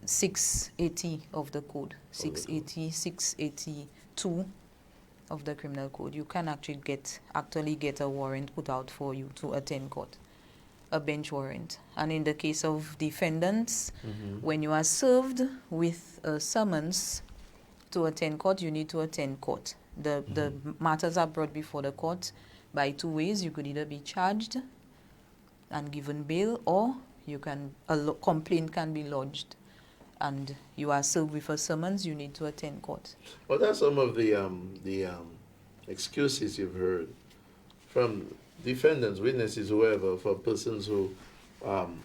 680 of the code, 680, 682 of the criminal code. You can actually get a warrant put out for you to attend court, a bench warrant. And in the case of defendants, when you are served with a summons to attend court, you need to attend court. The matters are brought before the court by two ways. You could either be charged and given bail, or a complaint can be lodged, and you are served with a summons. You need to attend court. What are some of the excuses you've heard from defendants, witnesses, whoever, for persons who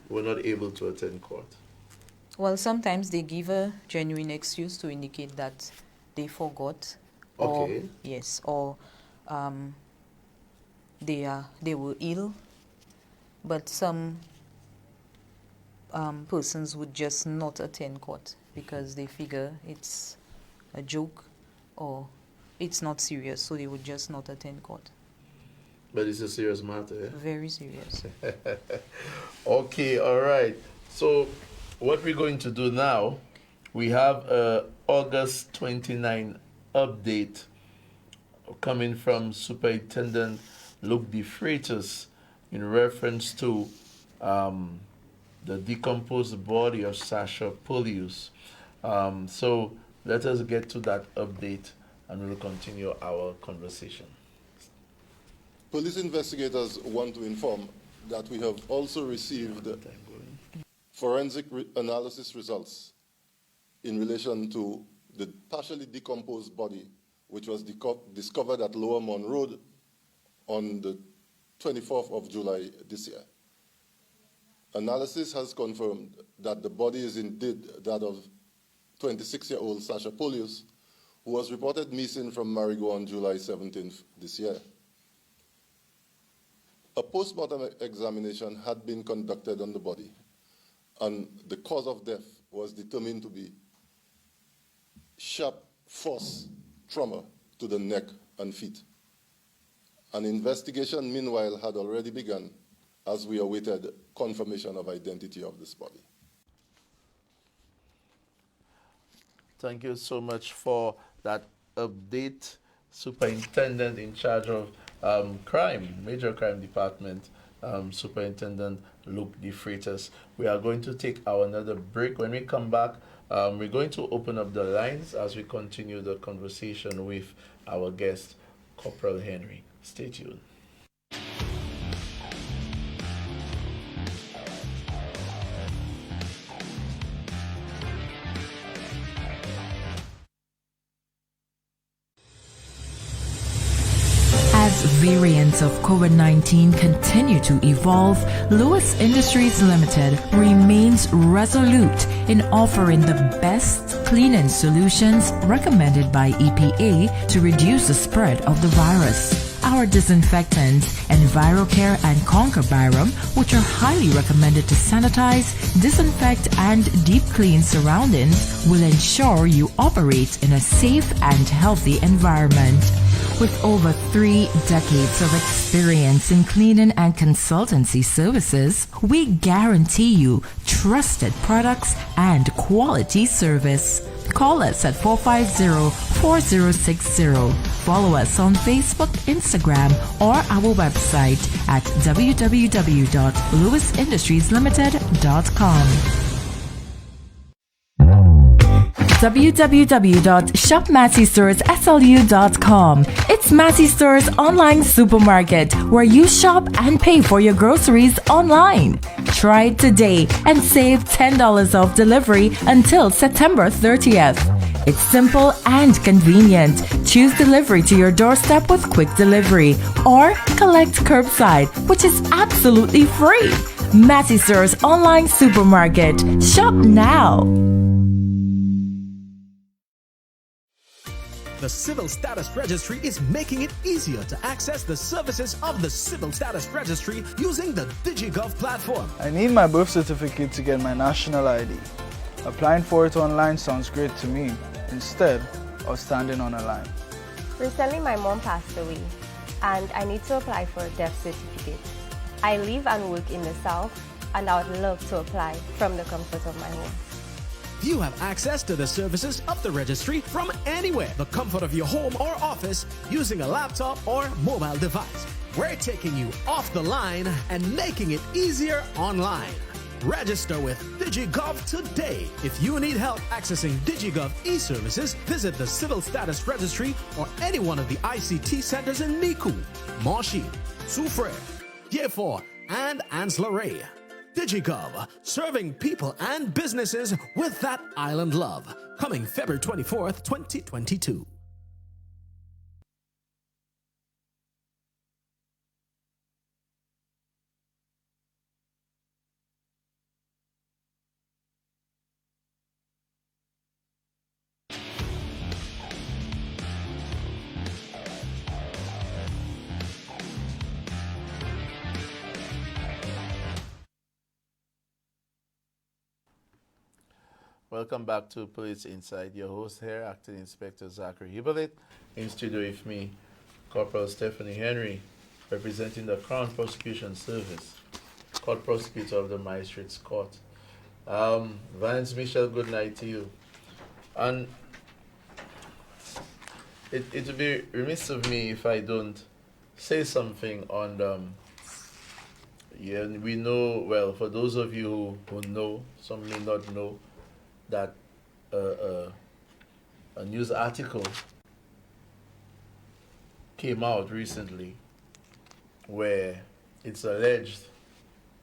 were not able to attend court? Well, sometimes they give a genuine excuse to indicate that they forgot. Okay. Or they were ill, but some persons would just not attend court because they figure it's a joke or it's not serious, so they would just not attend court. But it's a serious matter, eh? Very serious. Okay, all right. So what we're going to do now, we have a August 29 update coming from Superintendent Luke De Freitas in reference to the decomposed body of Sasha Polius. So let us get to that update and we'll continue our conversation. Police investigators want to inform that we have also received forensic analysis results in relation to the partially decomposed body which was discovered at Lower Mon Road on the 24th of July this year. Analysis has confirmed that the body is indeed that of 26-year-old Sasha Polius, who was reported missing from Marigot on July 17th this year. A post-mortem examination had been conducted on the body, and the cause of death was determined to be sharp force trauma to the neck and feet. An investigation, meanwhile, had already begun as we awaited confirmation of identity of this body. Thank you so much for that update, Superintendent in charge of Major Crime Department, Superintendent Luke De Freitas. We are going to take another break. When we come back, we're going to open up the lines as we continue the conversation with our guest, Corporal Henry. Stay tuned. As variants of COVID-19 continue to evolve, Lewis Industries Limited remains resolute in offering the best cleaning solutions recommended by EPA to reduce the spread of the virus. Our disinfectants, EnviroCare and Conquer Byram, which are highly recommended to sanitize, disinfect, and deep clean surroundings, will ensure you operate in a safe and healthy environment. With over 3 decades of experience in cleaning and consultancy services, we guarantee you trusted products and quality service. Call us at 450-4060. Follow us on Facebook, Instagram, or our website at www.lewisindustrieslimited.com. www.shopmasseystoresSLU.com. It's Massey Stores online supermarket where you shop and pay for your groceries online. Try it today and save $10 off delivery until September 30th. It's simple and convenient. Choose delivery to your doorstep with quick delivery or collect curbside, which is absolutely free. Massey Stores online supermarket. Shop now. The Civil Status Registry is making it easier to access the services of the Civil Status Registry using the DigiGov platform. I need my birth certificate to get my national ID. Applying for it online sounds great to me, instead of standing on a line. Recently, my mom passed away, and I need to apply for a death certificate. I live and work in the South, and I would love to apply from the comfort of my home. You have access to the services of the registry from anywhere, the comfort of your home or office, using a laptop or mobile device. We're taking you off the line and making it easier online. Register with DigiGov today. If you need help accessing DigiGov e-services, visit the Civil Status Registry or any one of the ICT centers in Micoud, Monchy, Soufrière, Yéfort, and Anse-Lorraine. DigiGov, serving people and businesses with that island love. Coming February 24th, 2022. Welcome back to Police Insight. Your host here, Acting Inspector Zachary Hippolyte. In studio with me, Corporal Stephanie Henry, representing the Crown Prosecution Service, Court Prosecutor of the Magistrates Court. Vance Michel, good night to you. And it would be remiss of me if I don't say something on yeah, we know, well, for those of you who know, some may not know, that a news article came out recently where it's alleged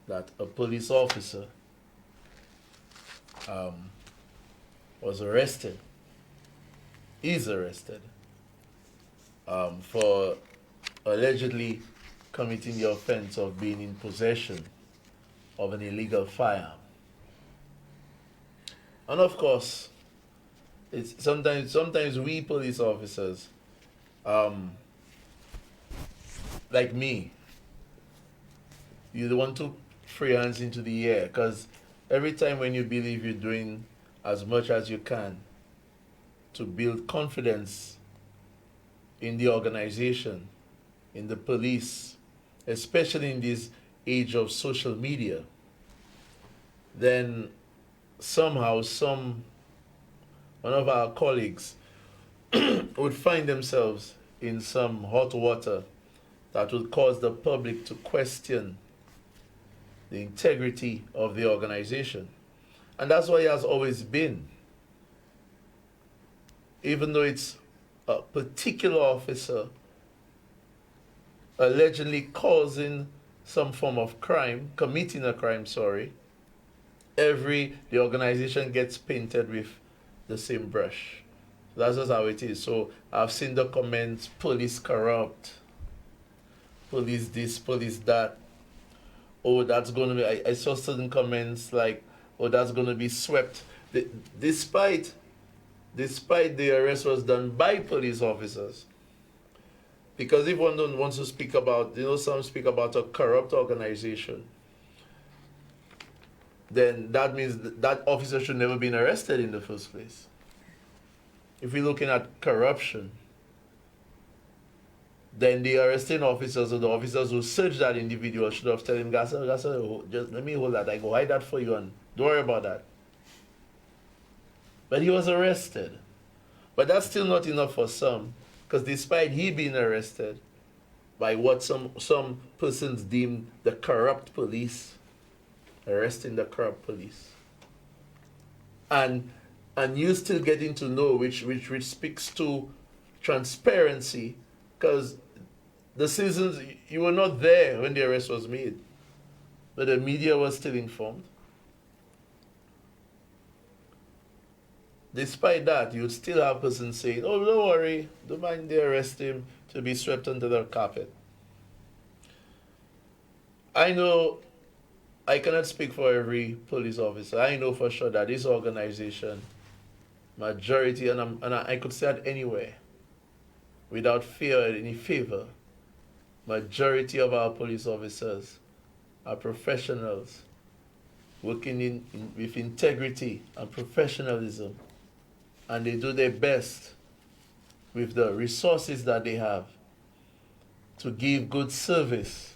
that a police officer was arrested, is arrested, for allegedly committing the offense of being in possession of an illegal firearm. And of course, it's sometimes we police officers, like me, you want to free hands into the air, because every time when you believe you're doing as much as you can to build confidence in the organization, in the police, especially in this age of social media, then somehow one of our colleagues would find themselves in some hot water that would cause the public to question the integrity of the organization. And that's why it has always been. Even though it's a particular officer allegedly causing some form of crime, committing a crime, the organization gets painted with the same brush. That's just how it is. So I've seen the comments, police corrupt, police this, police that. Oh, that's going to be, I saw certain comments like, oh, that's going to be swept. Despite the arrest was done by police officers. Because if one wants to speak about, some speak about a corrupt organization, then that means that officer should never been arrested in the first place. If we're looking at corruption, then the arresting officers or the officers who searched that individual should have told him, Gasa, just let me hold that. I go hide that for you and don't worry about that. But he was arrested. But that's still not enough for some, because despite he being arrested by what some persons deem the corrupt police, arresting the corrupt police, and you still getting to know, which speaks to transparency, because the citizens, you were not there when the arrest was made, but the media was still informed. Despite that, you'd still have persons saying, oh, don't worry, don't mind they arrest him to be swept under the carpet. I know, I cannot speak for every police officer. I know for sure that this organization, majority, and I could say that anywhere, without fear or any favor. Majority of our police officers are professionals working with integrity and professionalism, and they do their best with the resources that they have to give good service,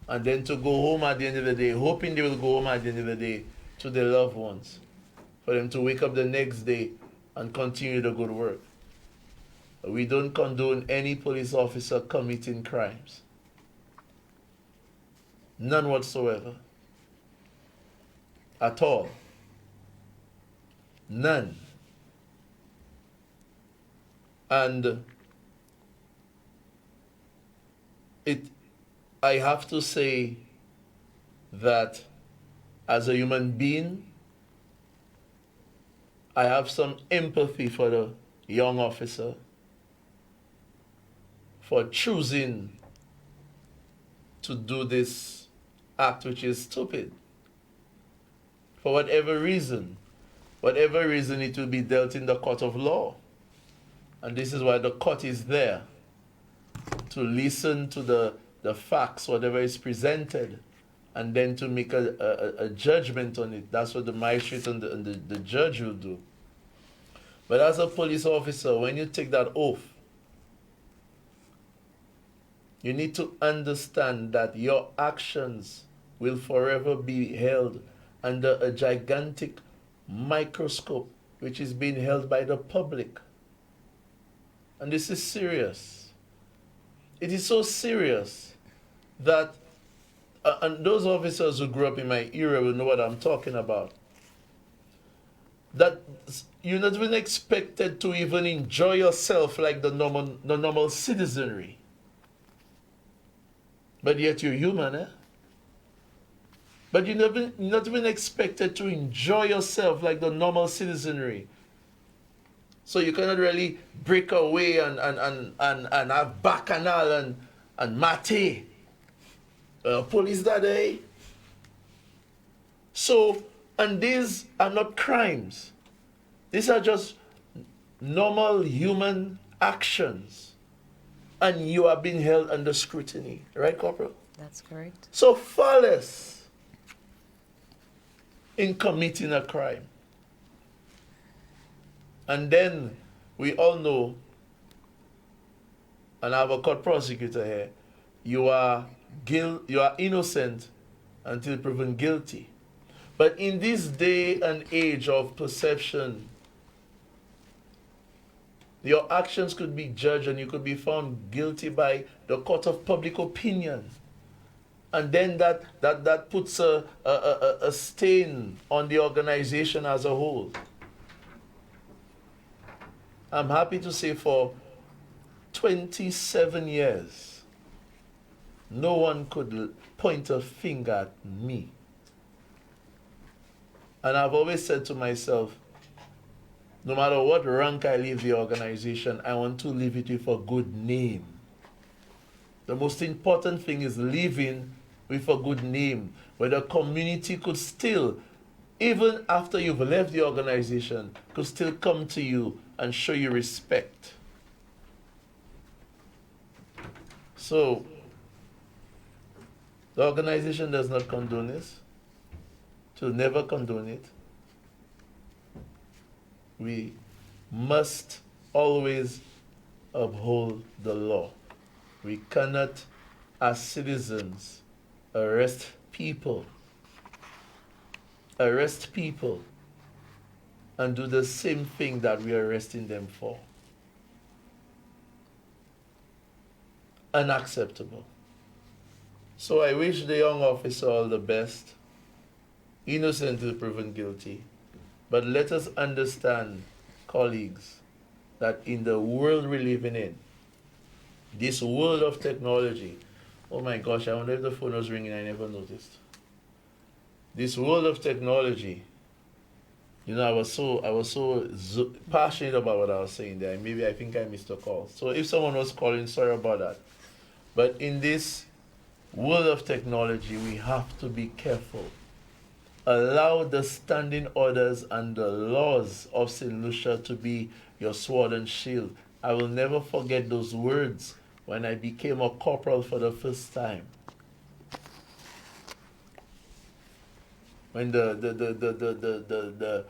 and then to go home at the end of the day, hoping they will go home at the end of the day to their loved ones, for them to wake up the next day and continue the good work. We don't condone any police officer committing crimes. None whatsoever. At all. None. And I have to say that as a human being, I have some empathy for the young officer for choosing to do this act, which is stupid. For whatever reason it will be dealt in the court of law. And this is why the court is there, to listen to the facts, whatever is presented, and then to make a judgment on it. That's what the magistrate and the judge will do. But as a police officer, when you take that oath, you need to understand that your actions will forever be held under a gigantic microscope, which is being held by the public. And this is serious. It is so serious that, and those officers who grew up in my era will know what I'm talking about, that you're not even expected to even enjoy yourself like the normal citizenry. But yet you're human, eh? But you're not even expected to enjoy yourself like the normal citizenry. So you cannot really break away and have bacchanal and mate. Police that day. So, and these are not crimes. These are just normal human actions. And you are being held under scrutiny. Right, Corporal? That's correct. So far less in committing a crime. And then we all know, and I have a court prosecutor here, you are innocent until proven guilty. But in this day and age of perception, your actions could be judged and you could be found guilty by the court of public opinion. And then that puts a stain on the organization as a whole. I'm happy to say for 27 years, no one could point a finger at me. And I've always said to myself, no matter what rank I leave the organization, I want to leave it with a good name. The most important thing is leaving with a good name, where the community could still, even after you've left the organization, could still come to you and show you respect. So, the organization does not condone this. It will never condone it. We must always uphold the law. We cannot, as citizens, arrest people and do the same thing that we are arresting them for. Unacceptable. So I wish the young officer all the best, innocent until proven guilty. But let us understand, colleagues, that in the world we're living in, this world of technology, oh my gosh, I wonder if the phone was ringing, I never noticed. This world of technology, you know, I was so passionate about what I was saying there. Maybe I think I missed a call. So if someone was calling, sorry about that. But in this world of technology, we have to be careful. Allow the standing orders and the laws of St. Lucia to be your sword and shield. I will never forget those words when I became a corporal for the first time. When the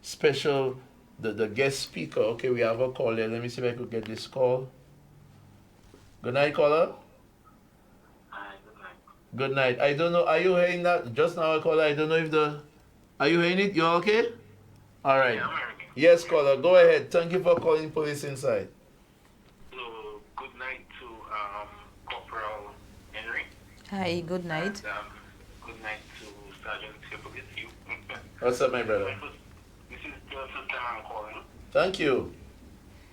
special, the guest speaker, okay, we have a call there. Let me see if I could get this call. Good night, caller. Good night. I don't know, are you hearing that? Just now, caller, I don't know if are you hearing it? You okay? All right. Yeah, yes, caller, go ahead. Thank you for calling Police Insight. So, good night to Corporal Henry. Hi, good night. And, good night to Sergeant Hippogriff. What's up, my brother? This is the first time I'm calling. Thank you.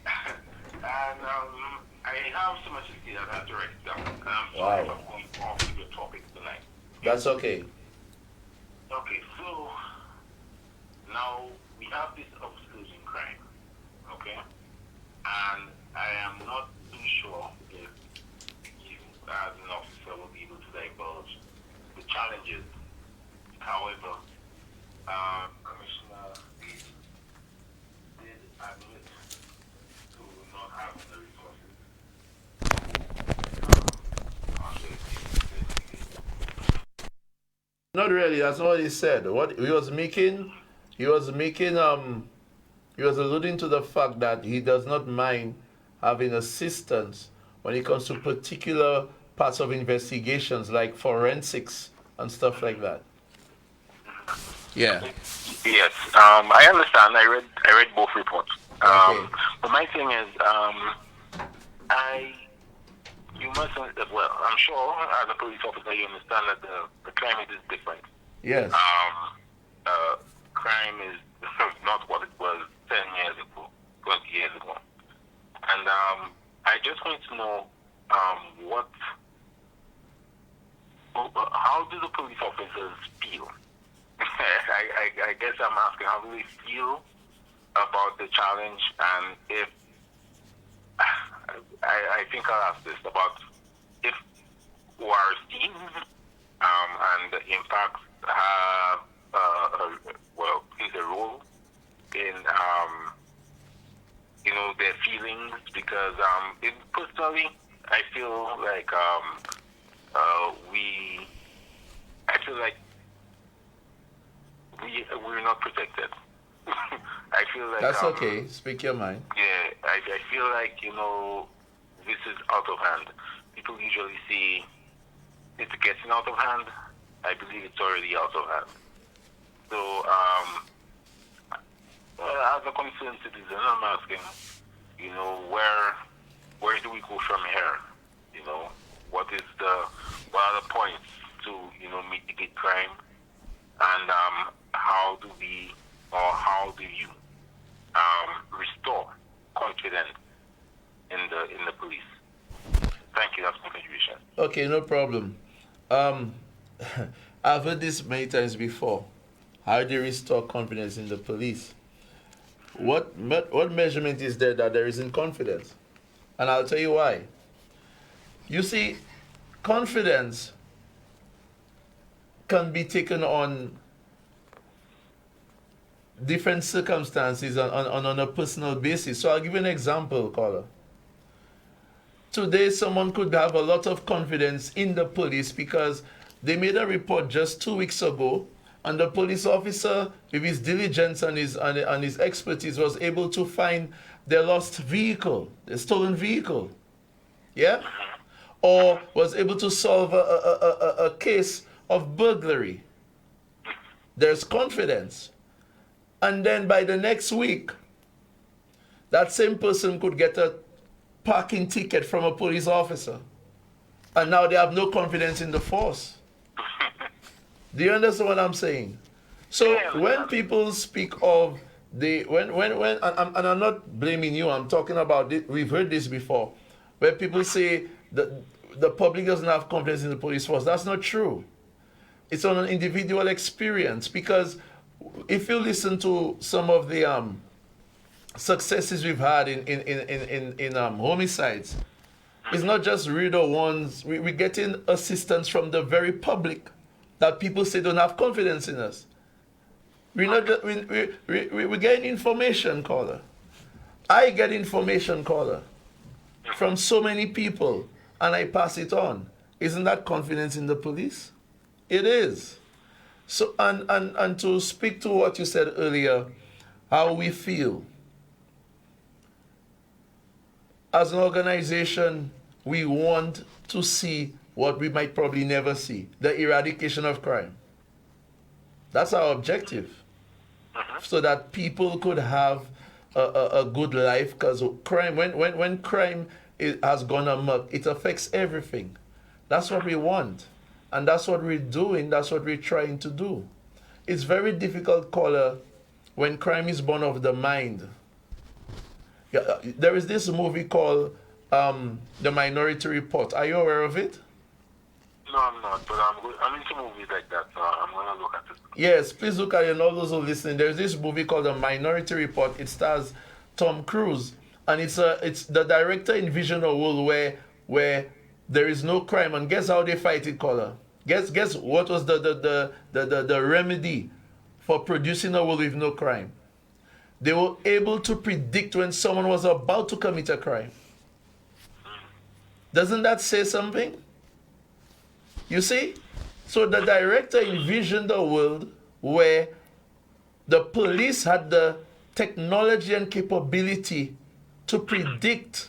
And I have so much to say that I have to write down. I'm sorry for going off with your topic tonight. That's okay. Okay, so now we have this upsurge in crime, okay? And I am not too sure if you, as an officer, will be able to divulge the challenges. However, Commissioner did admit to not having the resources. Not really. That's not what he said. What he was alluding to the fact that he does not mind having assistance when it comes to particular parts of investigations like forensics and stuff like that. Yeah. Yes, I understand. I read both reports. Okay. But my thing is, you must, well, I'm sure as a police officer you understand that the climate is different. Yes. Crime is not what it was 10 years ago, 20 years ago. And I just want to know how do the police officers feel? I guess I'm asking, how do they feel about the challenge, and if I think I'll ask this about if ORCs and the impacts have plays a role in their feelings, because personally I feel like we're not protected. I feel like that's okay. Speak your mind. Yeah, I feel like this is out of hand. People usually say it's getting out of hand. I believe it's already out of hand. So, as a concerned citizen, I'm asking, where do we go from here? What are the points to mitigate crime, and how do you restore confidence in the police? Thank you. That's my contribution. Okay, no problem. I've heard this many times before. How do you restore confidence in the police? What measurement is there that there isn't confidence? And I'll tell you why. You see, confidence can be taken on different circumstances on a personal basis. So I'll give you an example, caller. Today, someone could have a lot of confidence in the police because they made a report just 2 weeks ago, and the police officer, with his diligence and his expertise, was able to find their lost vehicle, their stolen vehicle. Yeah? Or was able to solve a case of burglary. There's confidence. And then by the next week, that same person could get a parking ticket from a police officer. And now they have no confidence in the force. Do you understand what I'm saying? So when people speak of and I'm not blaming you, I'm talking about it, we've heard this before, where people say that the public doesn't have confidence in the police force. That's not true. It's on an individual experience, because if you listen to some of the successes we've had in homicides, it's not just reader ones. We're getting assistance from the very public that people say don't have confidence in us. We're getting information, caller. I get information, caller, from so many people, and I pass it on. Isn't that confidence in the police? It is. So, and to speak to what you said earlier, how we feel. As an organization, we want to see what we might probably never see, the eradication of crime. That's our objective, so that people could have a good life, because crime, when crime has gone amok, it affects everything. That's what we want, and that's what we're doing, that's what we're trying to do. It's very difficult, caller, when crime is born of the mind. Yeah, there is this movie called The Minority Report. Are you aware of it? No, I'm not, but I'm into movies like that, so I'm going to look at it. Yes, please look at it, and all those who listen. There's this movie called The Minority Report. It stars Tom Cruise, and it's the director envisioned a world where there is no crime, and guess how they fight it, caller? Guess what was the remedy for producing a world with no crime? They were able to predict when someone was about to commit a crime. Doesn't that say something? You see? So the director envisioned a world where the police had the technology and capability to predict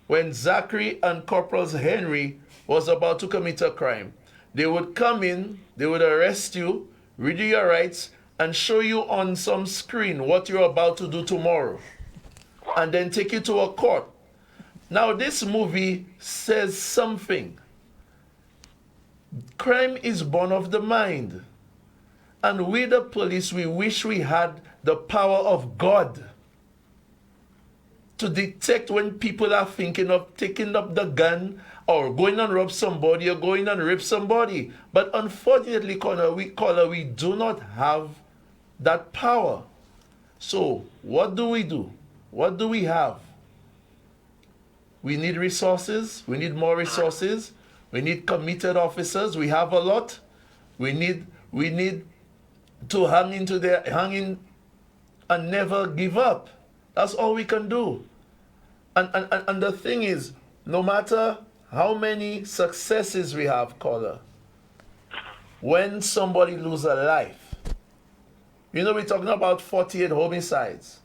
when Zachary and Corporal Henry was about to commit a crime. They would come in, they would arrest you, read you your rights, and show you on some screen what you're about to do tomorrow, and then take you to a court. Now, this movie says something. Crime is born of the mind. And we, the police, we wish we had the power of God to detect when people are thinking of taking up the gun or going and rob somebody or going and rape somebody. But unfortunately, we do not have that power. So what do we do? What do we have? We need resources. We need more resources. We need committed officers. We have a lot. We need to hang in and never give up. That's all we can do. And the thing is, no matter how many successes we have, caller, when somebody loses a life, you know, we're talking about 48 homicides,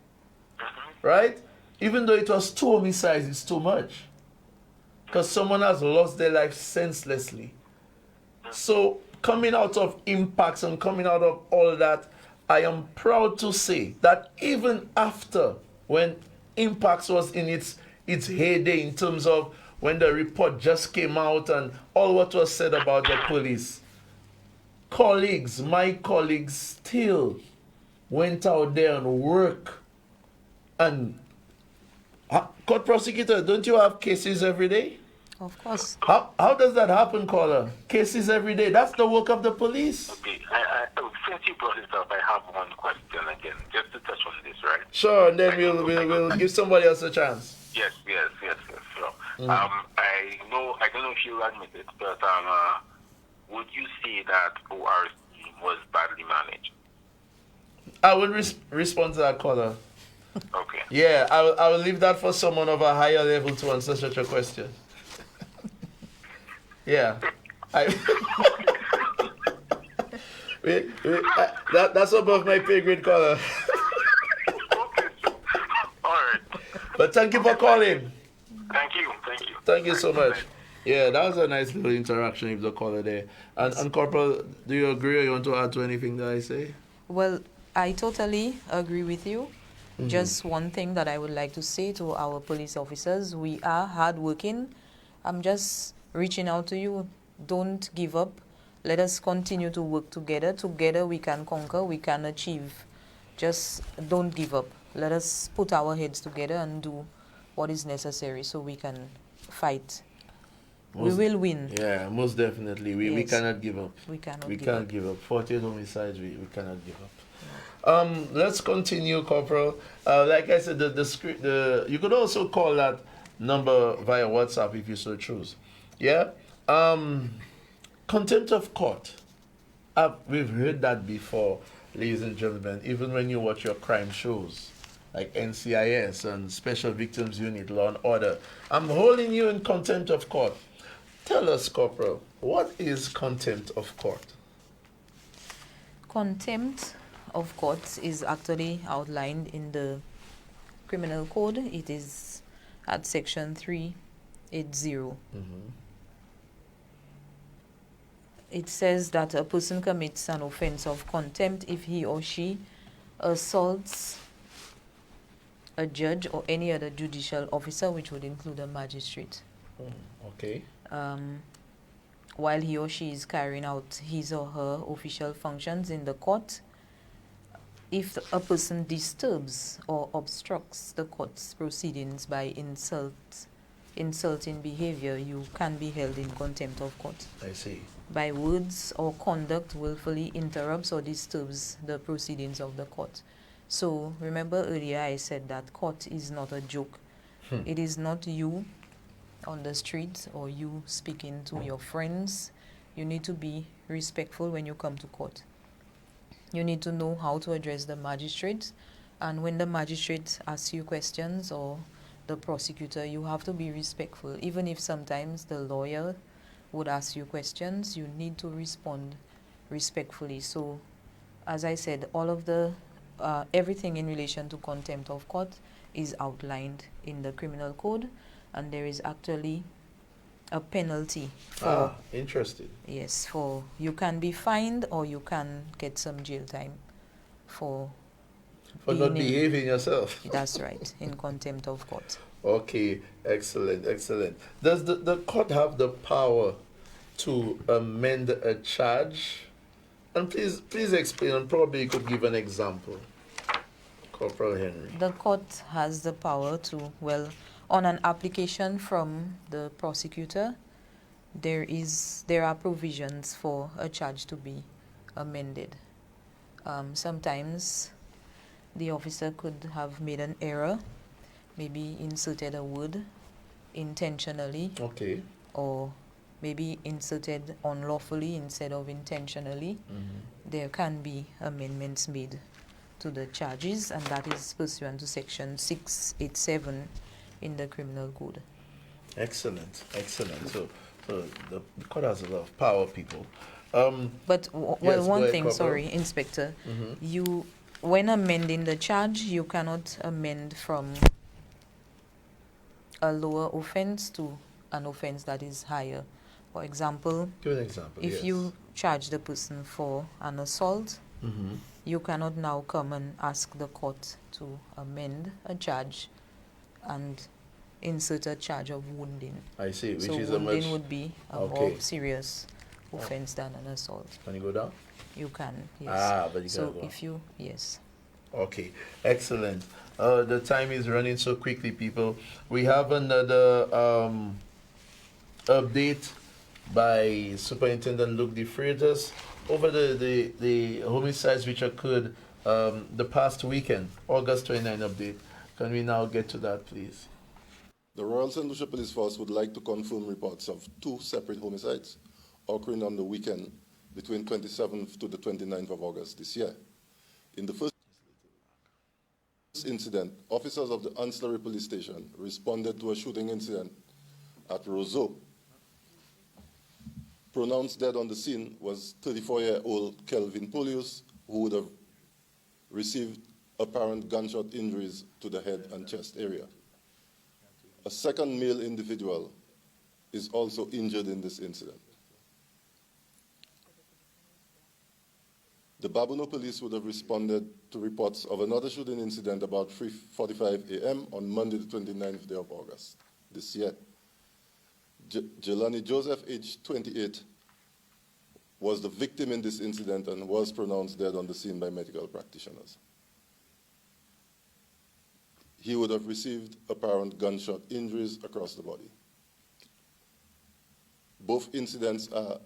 right? Even though it was 2 homicides, it's too much, because someone has lost their life senselessly. So coming out of impacts and coming out of all that, I am proud to say that even after, when impacts was in its heyday, in terms of when the report just came out and all what was said about the police, my colleagues still went out there and work. And court prosecutor, don't you have cases every day? Of course. How does that happen, caller? Cases every day. That's the work of the police. Okay, since you brought it up, I have one question again, just to touch on this, right? Sure, and then we'll give somebody else a chance. Yes, sure. Mm. I don't know if you admit it, but would you say that ORC was badly managed? I will respond to that, caller. Okay. Yeah, I will leave that for someone of a higher level to answer such a question. Yeah. That's above my pay grade, caller. All right. But thank you for calling. Thank you. Thank you so much. Yeah, that was a nice little interaction with the caller there. And Corporal, do you agree or you want to add to anything that I say? Well, I totally agree with you. Mm-hmm. Just one thing that I would like to say to our police officers: we are hardworking. I'm just reaching out to you. Don't give up. Let us continue to work together. Together we can conquer, we can achieve. Just don't give up. Let us put our heads together and do what is necessary so we can fight. We will win. Yeah, most definitely. We cannot give up. We cannot give up. 48 homicides, we cannot give up. Let's continue, Corporal. Like I said, the you could also call that number via WhatsApp if you so choose. Yeah? Contempt of court. We've heard that before, ladies and gentlemen, even when you watch your crime shows. like NCIS and Special Victims Unit, Law and Order. I'm holding you in contempt of court. Tell us, Corporal, what is contempt of court? Contempt of court is actually outlined in the Criminal Code. It is at section 380. It says that a person commits an offense of contempt if he or she assaults a judge or any other judicial officer, which would include a magistrate. Okay. While he or she is carrying out his or her official functions in the court. If a person disturbs or obstructs the court's proceedings by insulting behavior, you can be held in contempt of court. I see. By words or conduct willfully interrupts or disturbs the proceedings of the court. So remember earlier I said that court is not a joke. It is not you on the street or you speaking to your friends. You need to be respectful when you come to court. You need to know how to address the magistrate, and when the magistrate asks you questions or the prosecutor, you have to be respectful. Even if sometimes the lawyer would ask you questions, you need to respond respectfully. So, as I said, all of the everything in relation to contempt of court is outlined in the Criminal Code, and there is actually a penalty for interesting. Yes, for you can be fined or you can get some jail time for not behaving yourself. That's right, in contempt of court. Okay, excellent. Does the court have the power to amend a charge? And please explain, and probably you could give an example, Corporal Henry. The court has the power to, on an application from the prosecutor, there are provisions for a charge to be amended. Sometimes the officer could have made an error, maybe inserted a word intentionally, or maybe inserted unlawfully instead of intentionally. There can be amendments made to the charges, and that is pursuant to section 687 in the Criminal Code. Excellent. So the court has a lot of power, people. But yes, one ahead, thing, Corporal. sorry, Inspector, when amending the charge, you cannot amend from a lower offense to an offense that is higher. For example, give an example. If you charge the person for an assault, you cannot now come and ask the court to amend a charge and insert a charge of wounding. I see, which so is wounding would be a more serious offense than an assault. Can you go down? You can, yes. But you so can go. if you, yes. Okay, excellent. The time is running so quickly, people. We have another update by Superintendent Luke De Freitas over the homicides which occurred the past weekend, August 29 update. Can we now get to that, please? The Royal St. Lucia Police Force would like to confirm reports of 2 separate homicides occurring on the weekend between 27th to the 29th of August this year. In the first incident, officers of the Ancillary Police Station responded to a shooting incident at Roseau. Pronounced dead on the scene was 34-year-old Kelvin Polius, who would have received apparent gunshot injuries to the head and chest area. A second male individual is also injured in this incident. The Babuno police would have responded to reports of another shooting incident about 3:45 a.m. on Monday, the 29th day of August this year. Jelani Joseph, aged 28, was the victim in this incident and was pronounced dead on the scene by medical practitioners. He would have received apparent gunshot injuries across the body. Both incidents are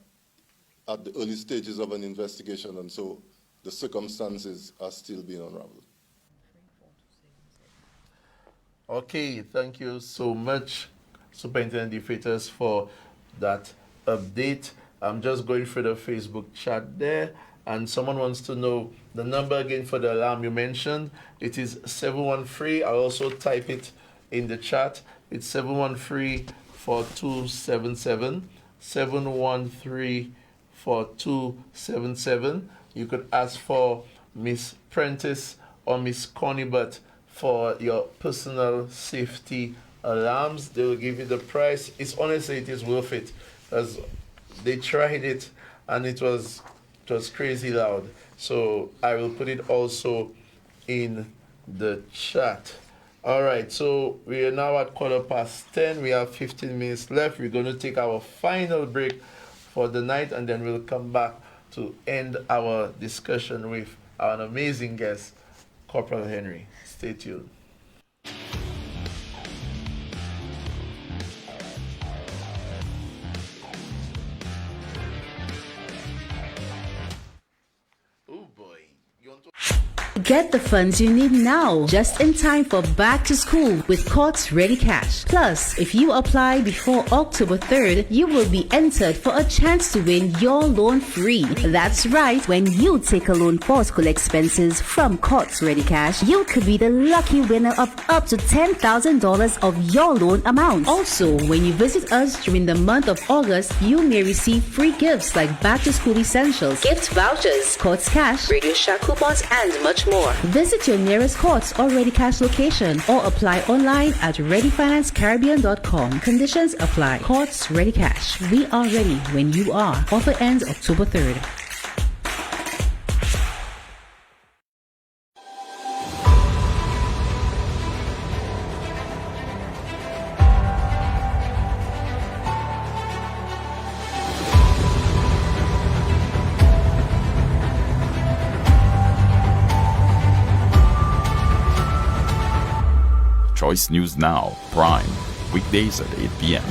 at the early stages of an investigation, and so the circumstances are still being unraveled. Okay, thank you so much, Superintendent De Freitas, for that update. I'm just going through the Facebook chat there, and someone wants to know the number again for the alarm you mentioned. It is 713. I'll also type it in the chat. It's 713-4277. 713-4277. You could ask for Miss Prentice or Miss Conibut for your personal safety alarms. They will give you the price. It's honestly, it is worth it, because they tried it and it was crazy loud. So I will put it also in the chat. All right, so we are now at 10:15. We have 15 minutes left. We're going to take our final break for the night, and then we'll come back to end our discussion with our amazing guest, Corporal Henry. Stay tuned. Get the funds you need now, just in time for back to school with Courts Ready Cash. Plus, if you apply before October 3rd, you will be entered for a chance to win your loan free. That's right, when you take a loan for school expenses from Courts Ready Cash, you could be the lucky winner of up to $10,000 of your loan amount. Also, when you visit us during the month of August, you may receive free gifts like back to school essentials, gift vouchers, Courts Cash, Radio Shack coupons, and much more. Visit your nearest Courts or Ready Cash location or apply online at readyfinancecaribbean.com. Conditions apply. Courts Ready Cash. We are ready when you are. Offer ends October 3rd. Choice News Now, Prime, weekdays at 8 p.m.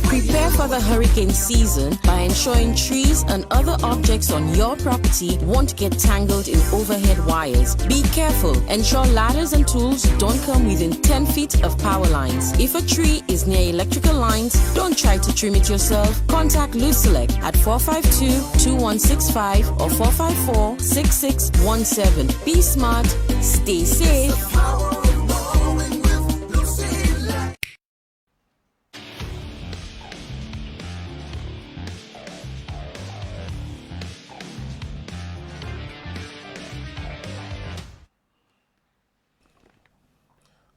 Prepare for the hurricane season by ensuring trees and other objects on your property won't get tangled in overhead wires. Be careful. Ensure ladders and tools don't come within 10 feet of power lines. If a tree is near electrical lines, don't try to trim it yourself. Contact Loot Select at 452-2165 or 454-6617. Be smart. Stay safe.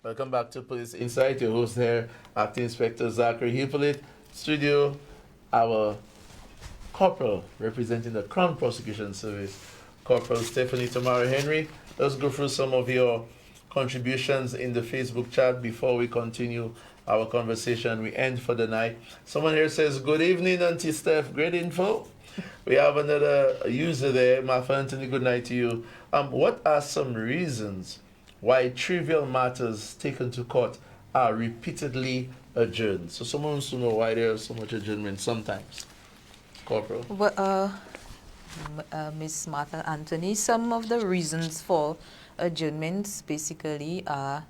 Welcome back to Police Insight. Your host here, Acting Inspector Zachary Hippolyte. Studio, our corporal representing the Crown Prosecution Service, Corporal Stephanie Henry. Let's go through some of your contributions in the Facebook chat before we continue our conversation. We end for the night. Someone here says, good evening, Auntie Steph. Great info. We have another user there. Martha Anthony, good night to you. What are some reasons why trivial matters taken to court are repeatedly adjourned? So someone wants to know why there's so much adjournment sometimes. Corporal. Well, Miss Martha Anthony, some of the reasons for adjournments basically are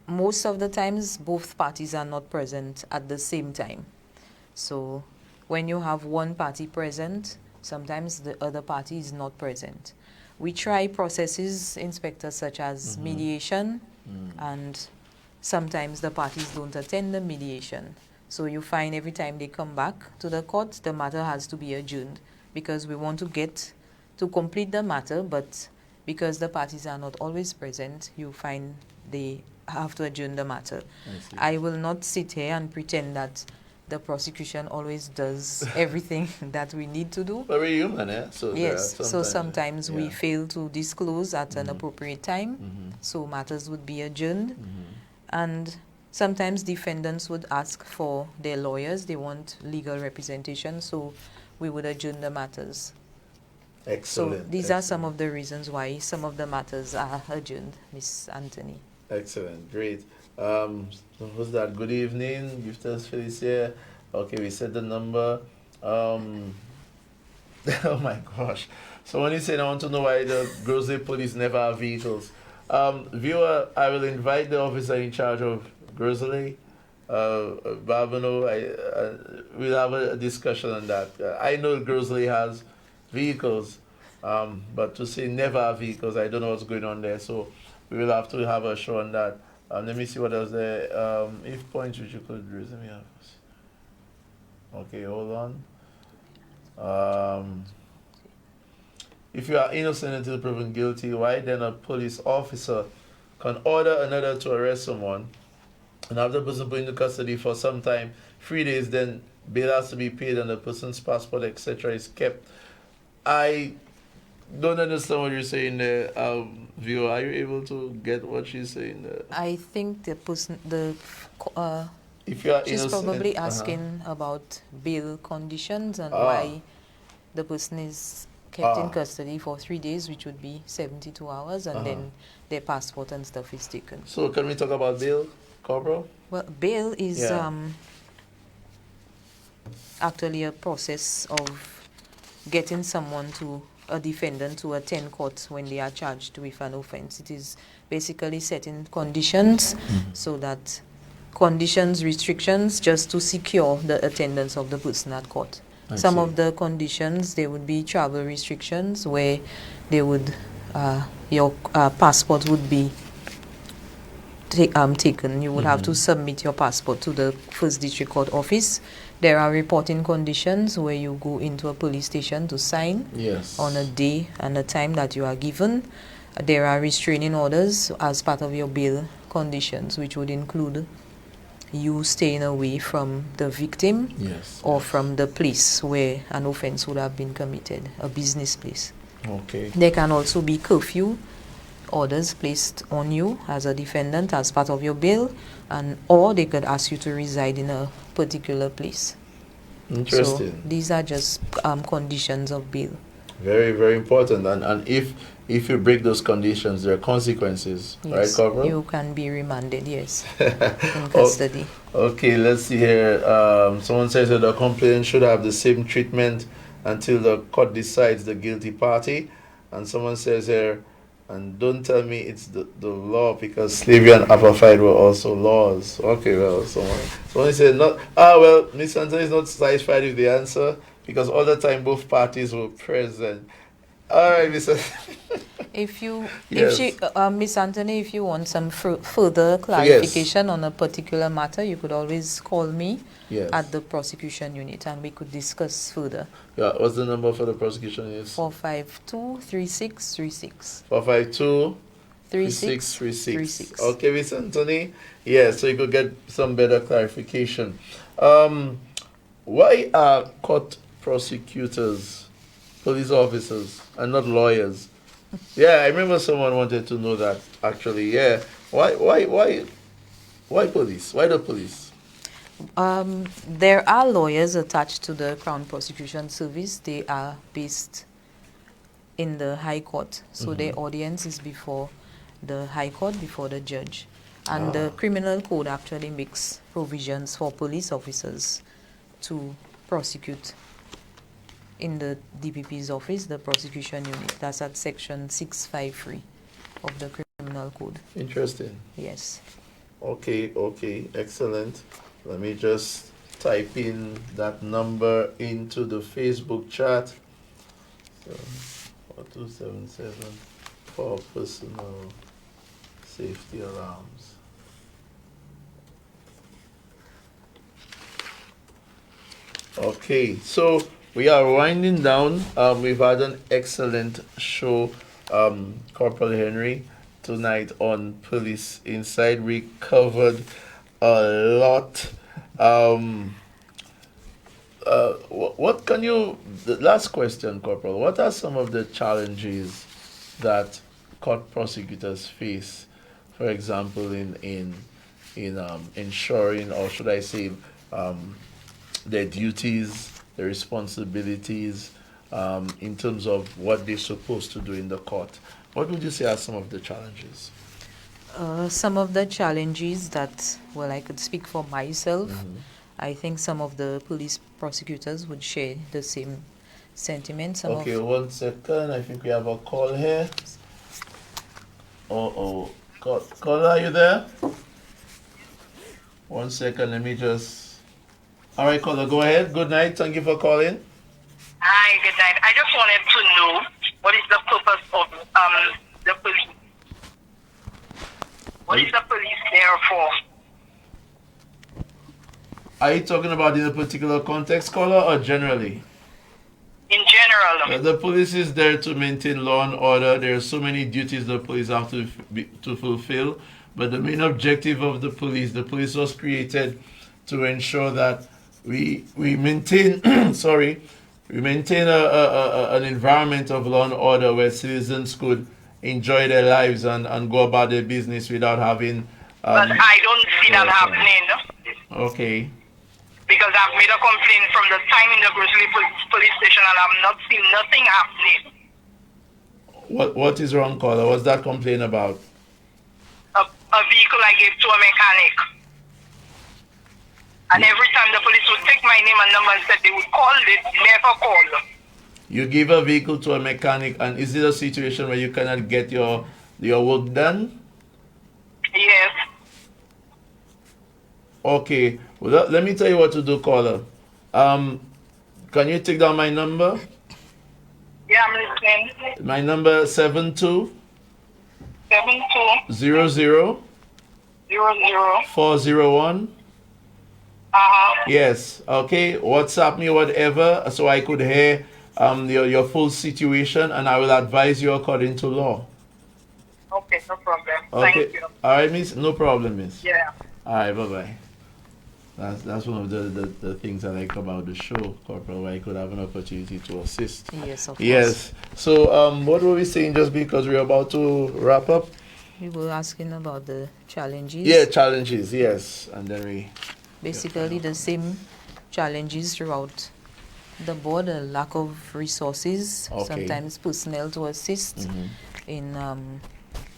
most of the times both parties are not present at the same time. So when you have one party present, sometimes the other party is not present. We try processes, Inspector, such as mediation, and sometimes the parties don't attend the mediation. So you find every time they come back to the court, the matter has to be adjourned because we want to get to complete the matter, but because the parties are not always present, you find they have to adjourn the matter. I will not sit here and pretend that the prosecution always does everything that we need to do. But we're human, eh? So yes, so sometimes we fail to disclose at an appropriate time, so matters would be adjourned. And sometimes defendants would ask for their lawyers, they want legal representation, so we would adjourn the matters. Excellent. So these are some of the reasons why some of the matters are adjourned, Miss Anthony. Excellent, great. Who's that? Good evening, Eustace Felicia. Okay, we said the number. Oh my gosh. Someone is saying, I want to know why the Grosley police never have vehicles. Viewer, I will invite the officer in charge of Grosley Babano, we'll have a discussion on that. I know Grosley has vehicles, but to say never have vehicles, I don't know what's going on there. So we will have to have a show on that. Let me see what else there. If points which you could raise, let me have. Okay, hold on. If you are innocent until proven guilty, why then a police officer can order another to arrest someone and have the person put into custody for some time, 3 days, then bail has to be paid and the person's passport, etc. is kept. I don't understand what you're saying there, Vio. Are you able to get what she's saying there? I think the person, if you are she's innocent, probably asking about bail conditions and why the person is kept in custody for 3 days, which would be 72 hours, and then their passport and stuff is taken. So can we talk about bail, Corporal? Well, bail is actually a process of getting someone a defendant to attend court when they are charged with an offense. It is basically setting conditions so that restrictions just to secure the attendance of the person at court. Some of the conditions, there would be travel restrictions where they would, your passport would be taken. You would have to submit your passport to the First District Court office. There are reporting conditions where you go into a police station to sign on a day and a time that you are given. There are restraining orders as part of your bail conditions, which would include you staying away from the victim or from the place where an offense would have been committed, a business place. Okay. There can also be curfew orders placed on you as a defendant as part of your bail, or they could ask you to reside in a particular place. Interesting. So these are just conditions of bail. Very, very important. And if you break those conditions, there are consequences, right, Corporal? You can be remanded, in custody. Okay, let's see here. Someone says that the complainant should have the same treatment until the court decides the guilty party. And someone says here, and don't tell me it's the law, because slavery and apartheid were also laws. Okay, well, someone said not. Well, Miss Anthony is not satisfied with the answer because all the time both parties were present. All right, Miss. If Miss Anthony, if you want some further clarification on a particular matter, you could always call me at the prosecution unit and we could discuss further. Yeah, what's the number for the prosecution unit? 452-3636. 452-3636. Okay, Miss Anthony. Yeah, so you could get some better clarification. Why are court prosecutors police officers and not lawyers? Yeah, I remember someone wanted to know that actually. Yeah, why police? Why the police? There are lawyers attached to the Crown Prosecution Service. They are based in the High Court, so their audience is before the High Court, before the judge. And the Criminal Code actually makes provisions for police officers to prosecute in the DPP's office, the prosecution unit. That's at section 653 of the Criminal Code. Interesting. Yes. Okay, excellent. Let me just type in that number into the Facebook chat. So, 4277 for personal safety alarms. Okay, so we are winding down. We've had an excellent show, Corporal Henry, tonight on Police Inside. We covered a lot. What can you? The last question, Corporal. What are some of the challenges that court prosecutors face, for example, in ensuring, or should I say, their duties, their responsibilities, in terms of what they're supposed to do in the court? What would you say are some of the challenges? Some of the challenges that, well, I could speak for myself. I think some of the police prosecutors would share the same sentiments. Okay, 1 second. I think we have a call here. Caller, are you there? 1 second, let me just... All right, caller, go ahead. Good night. Thank you for calling. Hi, good night. I just wanted to know what is the purpose of the police? What is the police there for? Are you talking about in a particular context, caller, or generally? In general. The police is there to maintain law and order. There are so many duties the police have to fulfill. But the main objective of the police was created to ensure that we maintain we maintain an environment of law and order where citizens could enjoy their lives and go about their business without having... but I don't see that happening. Okay. Because I've made a complaint from the time in the Grizzly police station and I've not seen nothing happening. What is wrong, caller? What's that complaint about? A vehicle I gave to a mechanic. And every time the police would take my name and number and said they would call, they never called. You give a vehicle to a mechanic, and is it a situation where you cannot get your work done? Yes. Okay. Well, let me tell you what to do, caller. Can you take down my number? Yeah, I'm listening. My number 72 00 00 401. Yes. Okay. WhatsApp me whatever so I could hear your full situation, and I will advise you according to law. Okay, no problem. Okay. Thank you. All right, miss. No problem, miss. Yeah. All right. Bye bye. That's one of the things I like about the show, Corporal, where I could have an opportunity to assist. Yes, of course. Yes. So, what were we saying just because we're about to wrap up? We were asking about the challenges. Yeah, challenges, yes. And then we... Basically the same challenges throughout the board, a lack of resources, sometimes personnel to assist in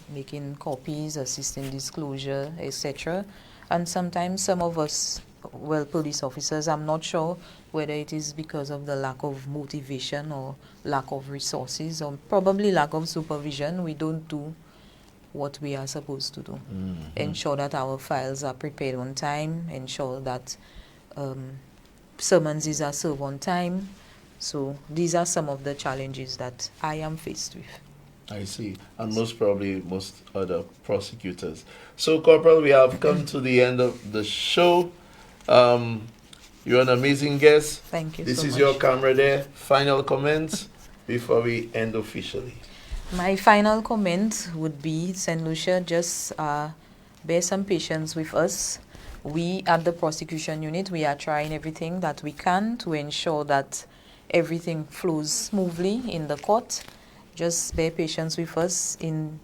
making copies, assisting disclosure, etc. And sometimes some of us, well, police officers, I'm not sure whether it is because of the lack of motivation or lack of resources or probably lack of supervision, we don't do what we are supposed to do. Ensure that our files are prepared on time, ensure that summonses are served on time. So these are some of the challenges that I am faced with. I see. And most other prosecutors. So, Corporal, we have come to the end of the show. You're an amazing guest. Thank you This so is much. your camera there. Final comments before we end officially. My final comment would be, St. Lucia, just bear some patience with us. We at the prosecution unit, we are trying everything that we can to ensure that everything flows smoothly in the court. Just bear patience with us. In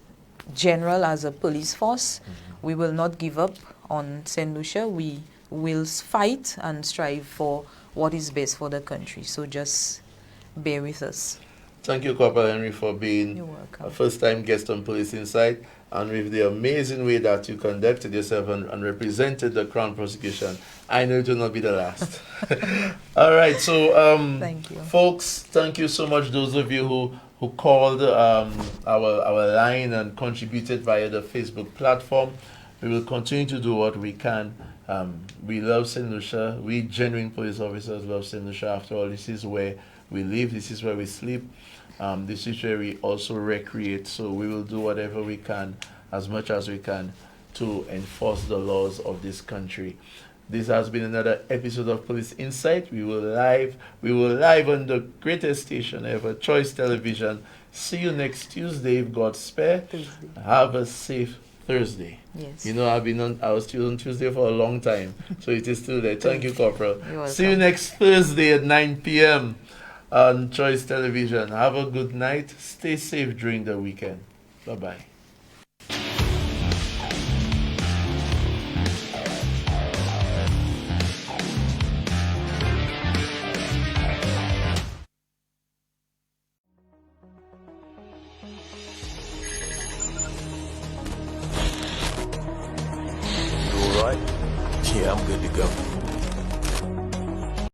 general, as a police force, we will not give up on St. Lucia. We will fight and strive for what is best for the country. So just bear with us. Thank you, Corporal Henry, for being a first-time guest on Police Insight, and with the amazing way that you conducted yourself and represented the Crown Prosecution. I know it will not be the last. All right, so thank you, folks. Thank you so much, those of you who called our line and contributed via the Facebook platform. We will continue to do what we can. We love St. Lucia. We genuine police officers love St. Lucia. After all, this is where we live. This is where we sleep. This is where we also recreate. So we will do whatever we can, as much as we can, to enforce the laws of this country. This has been another episode of Police Insight. We were live on the greatest station ever, Choice Television. See you next Tuesday, if God spare. Have a safe Thursday. Yes. You know, I was on Tuesday for a long time, so it is still there. Thank you, Corporal. See you next Thursday at 9 p.m. on Choice Television. Have a good night. Stay safe during the weekend. Bye-bye. You all right? Yeah, I'm good to go.